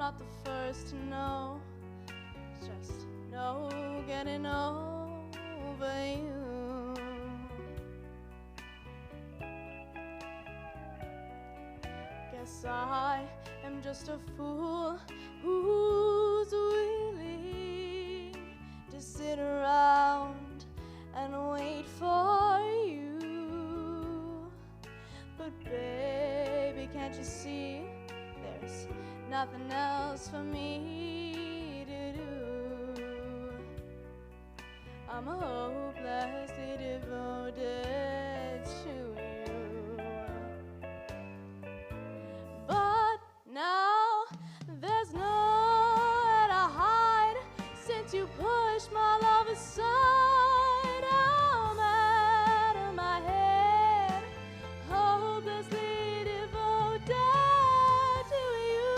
not the first to know. It's just no getting over you. Guess I am just a fool who's willing to sit around and wait for you. But baby, can't you see there's nothing else for me to do? I'm hopelessly devoted to you. But now there's nowhere to hide since you pushed my love aside. I'm out of my head, hopelessly devoted to you.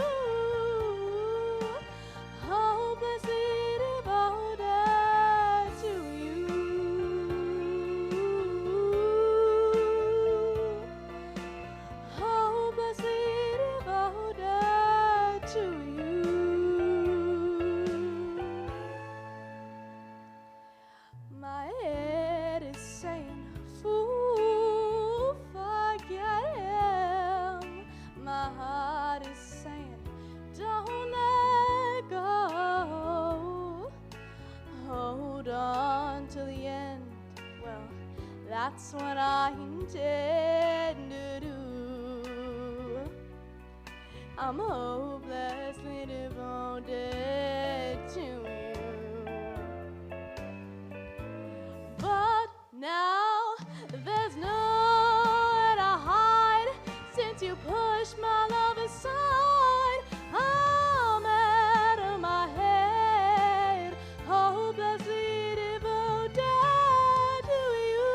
Hopelessly devoted to you. Hopelessly devoted to you. My head is saying, fool, forget him. My heart is saying, don't let go. Hold on till the end. Well, that's what I intend to do. I'm hopelessly devoted to you. But now there's nowhere to hide since you pushed my love aside. I'm out of my head, hopelessly devoted to you.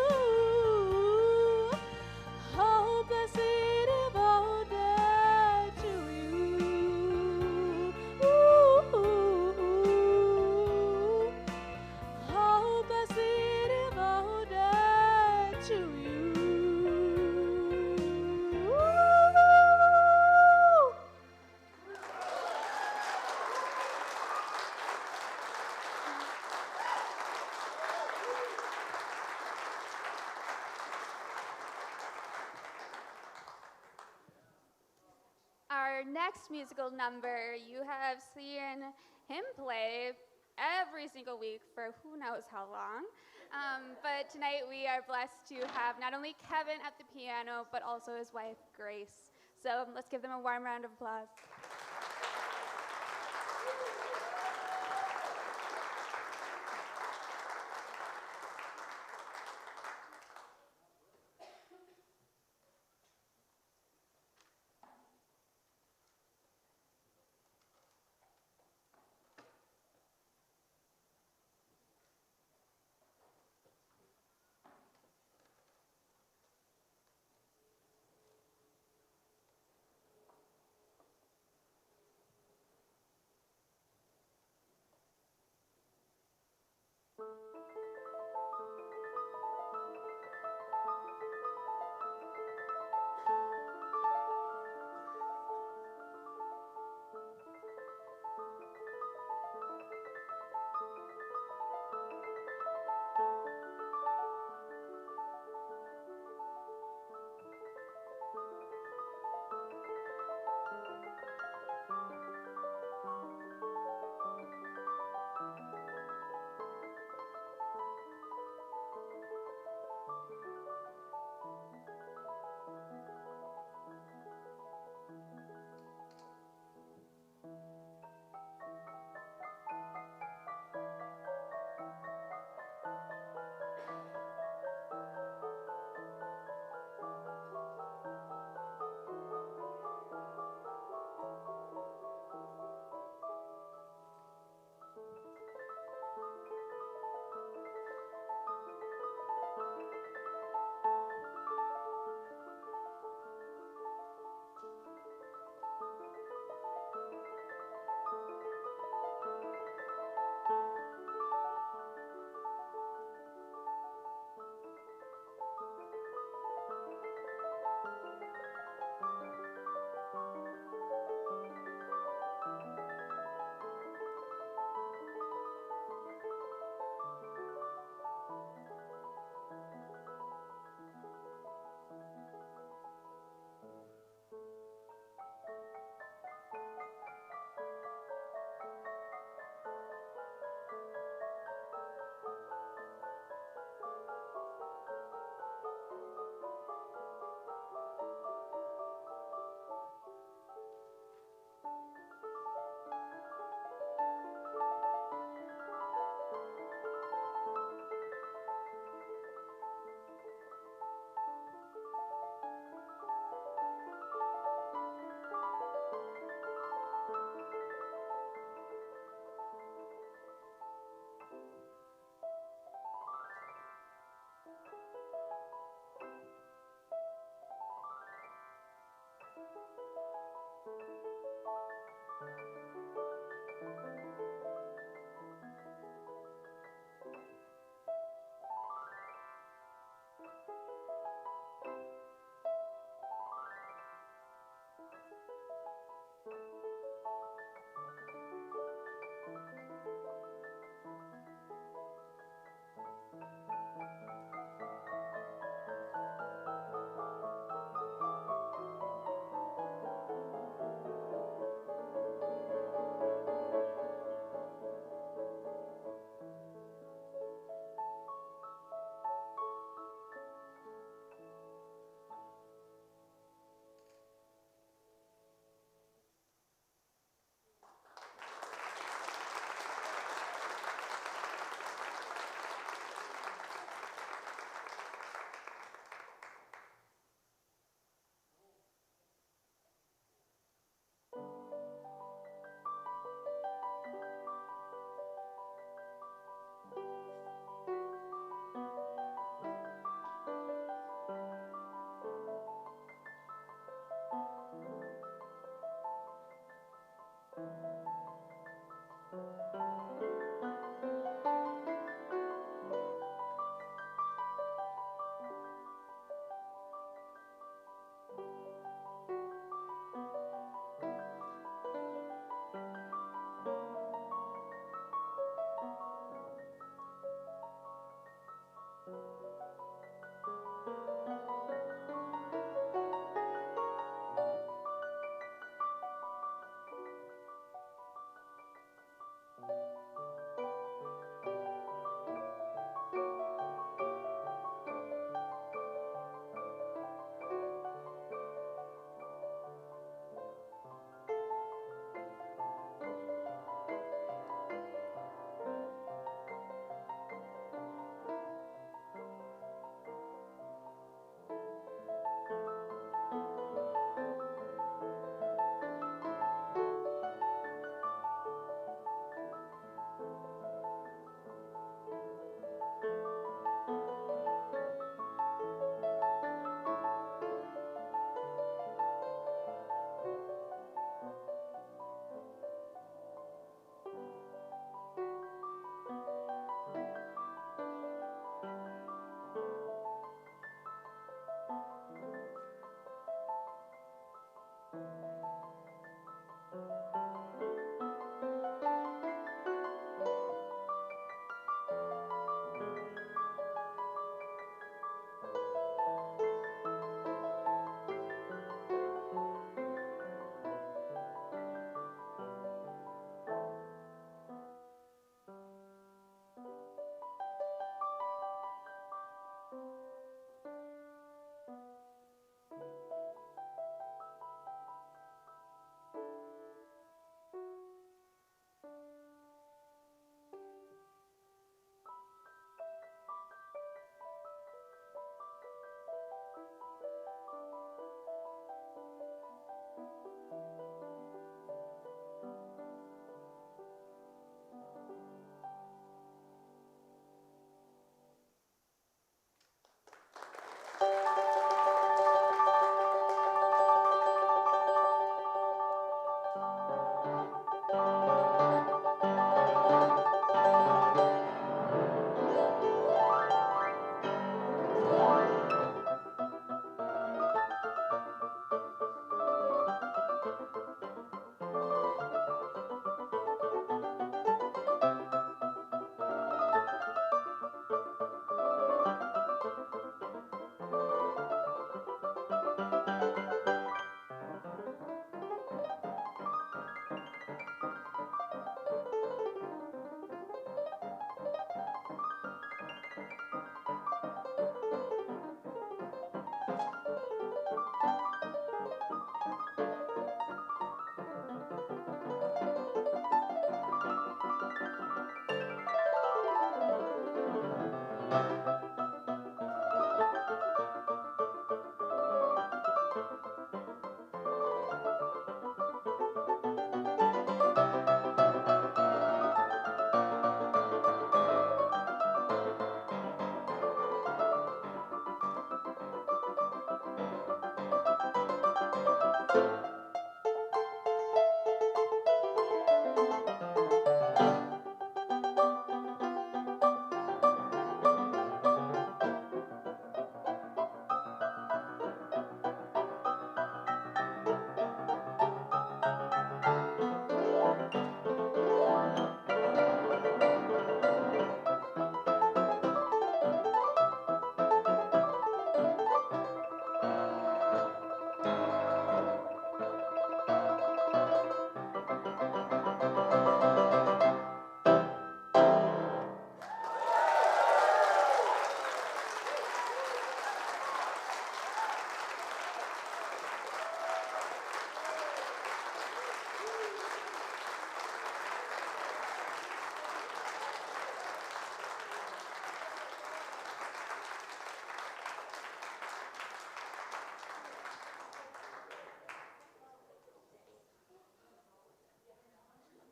Hopelessly devoted to you. Hopelessly devoted to you. Our next musical number, you have seen him play every single week for who knows how long. But tonight we are blessed to have not only Kevin at the piano, but also his wife, Grace. So let's give them a warm round of applause.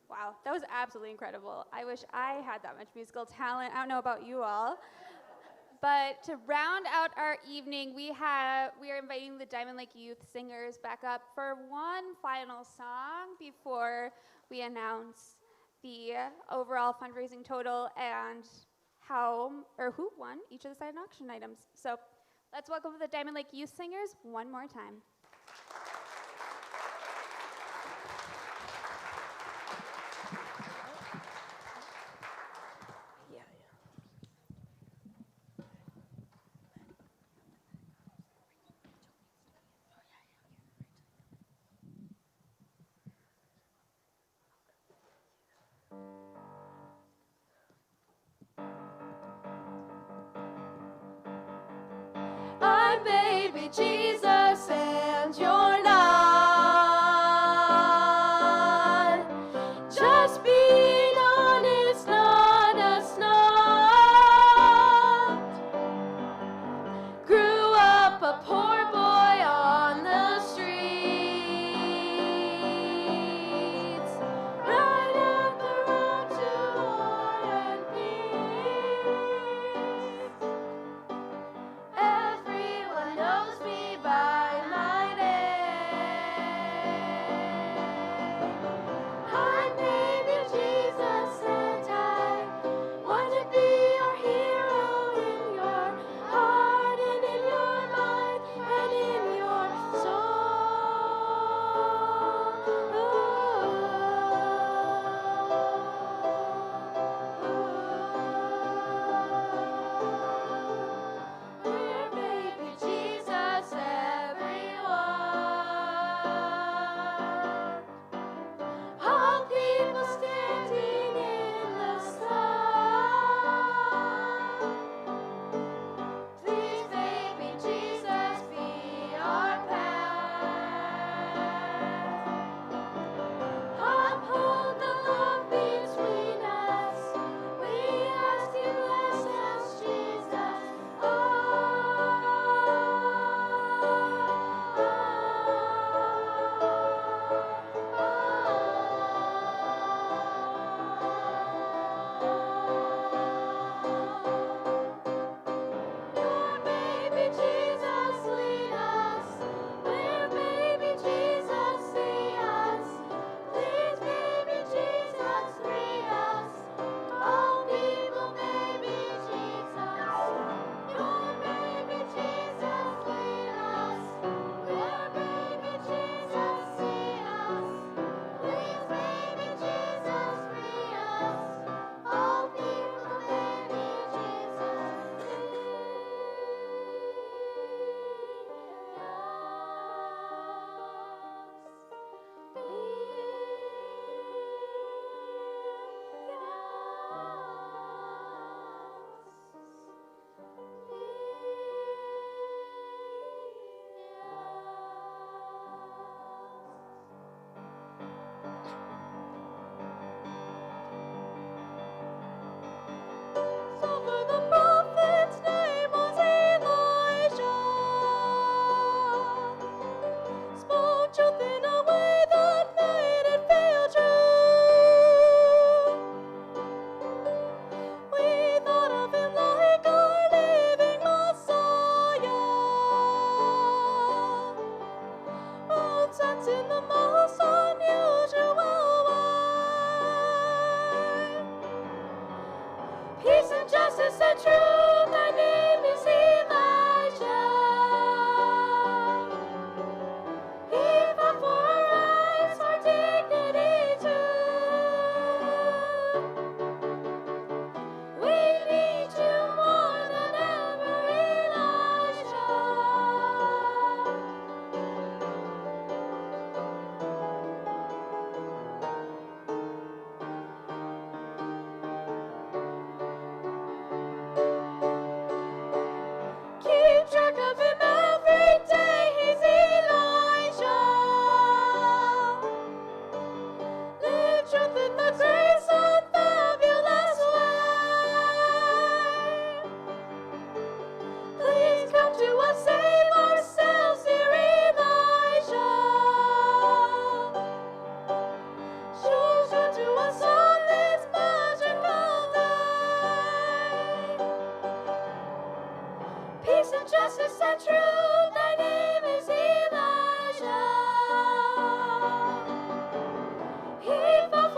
Wow, that was absolutely incredible. I wish I had that much musical talent. I don't know about you all. But to round out our evening, we are inviting the Diamond Lake Youth Singers back up for one final song before we announce the overall fundraising total and who won each of the silent auction items. So let's welcome the Diamond Lake Youth Singers one more time. I'm baby Jesus and you're not. Just being honest, not a snot. Grew up a poor boy on the streets. Right up the road to war and peace. Everyone knows me by my name. I'm baby Jesus and I want to be your hero in your heart and in your mind and in your soul. We're baby Jesus, everyone. All people standing in the sun. Please, baby Jesus, be our path. Uphold the love between us. We ask you bless us, Jesus. Your baby Jesus, lead us. Where baby Jesus, see us. Please, baby Jesus, free us. All people, baby Jesus. Your baby Jesus, lead us. Where baby Jesus, see us. Please, baby Jesus, free us. All people, baby So for the prophet's name was Elijah, spoke truth in a way that made it feel true. We thought of him like our living Messiah, wrote sense in the most unusual way. Peace and justice and truth, thy name is Elijah. He fought for our rights, our dignity too. We need you more than ever, Elijah. Keep track of him every day, he's Elijah. Live truth in the grace and fabulous way. Please come to us, save ourselves, dear Elijah. Show to us on this magical day. Peace and justice and truth, thy name is Elijah. He fought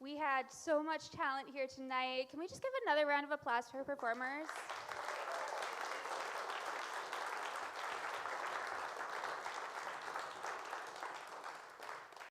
We had so much talent here tonight. Can we just give another round of applause for our performers?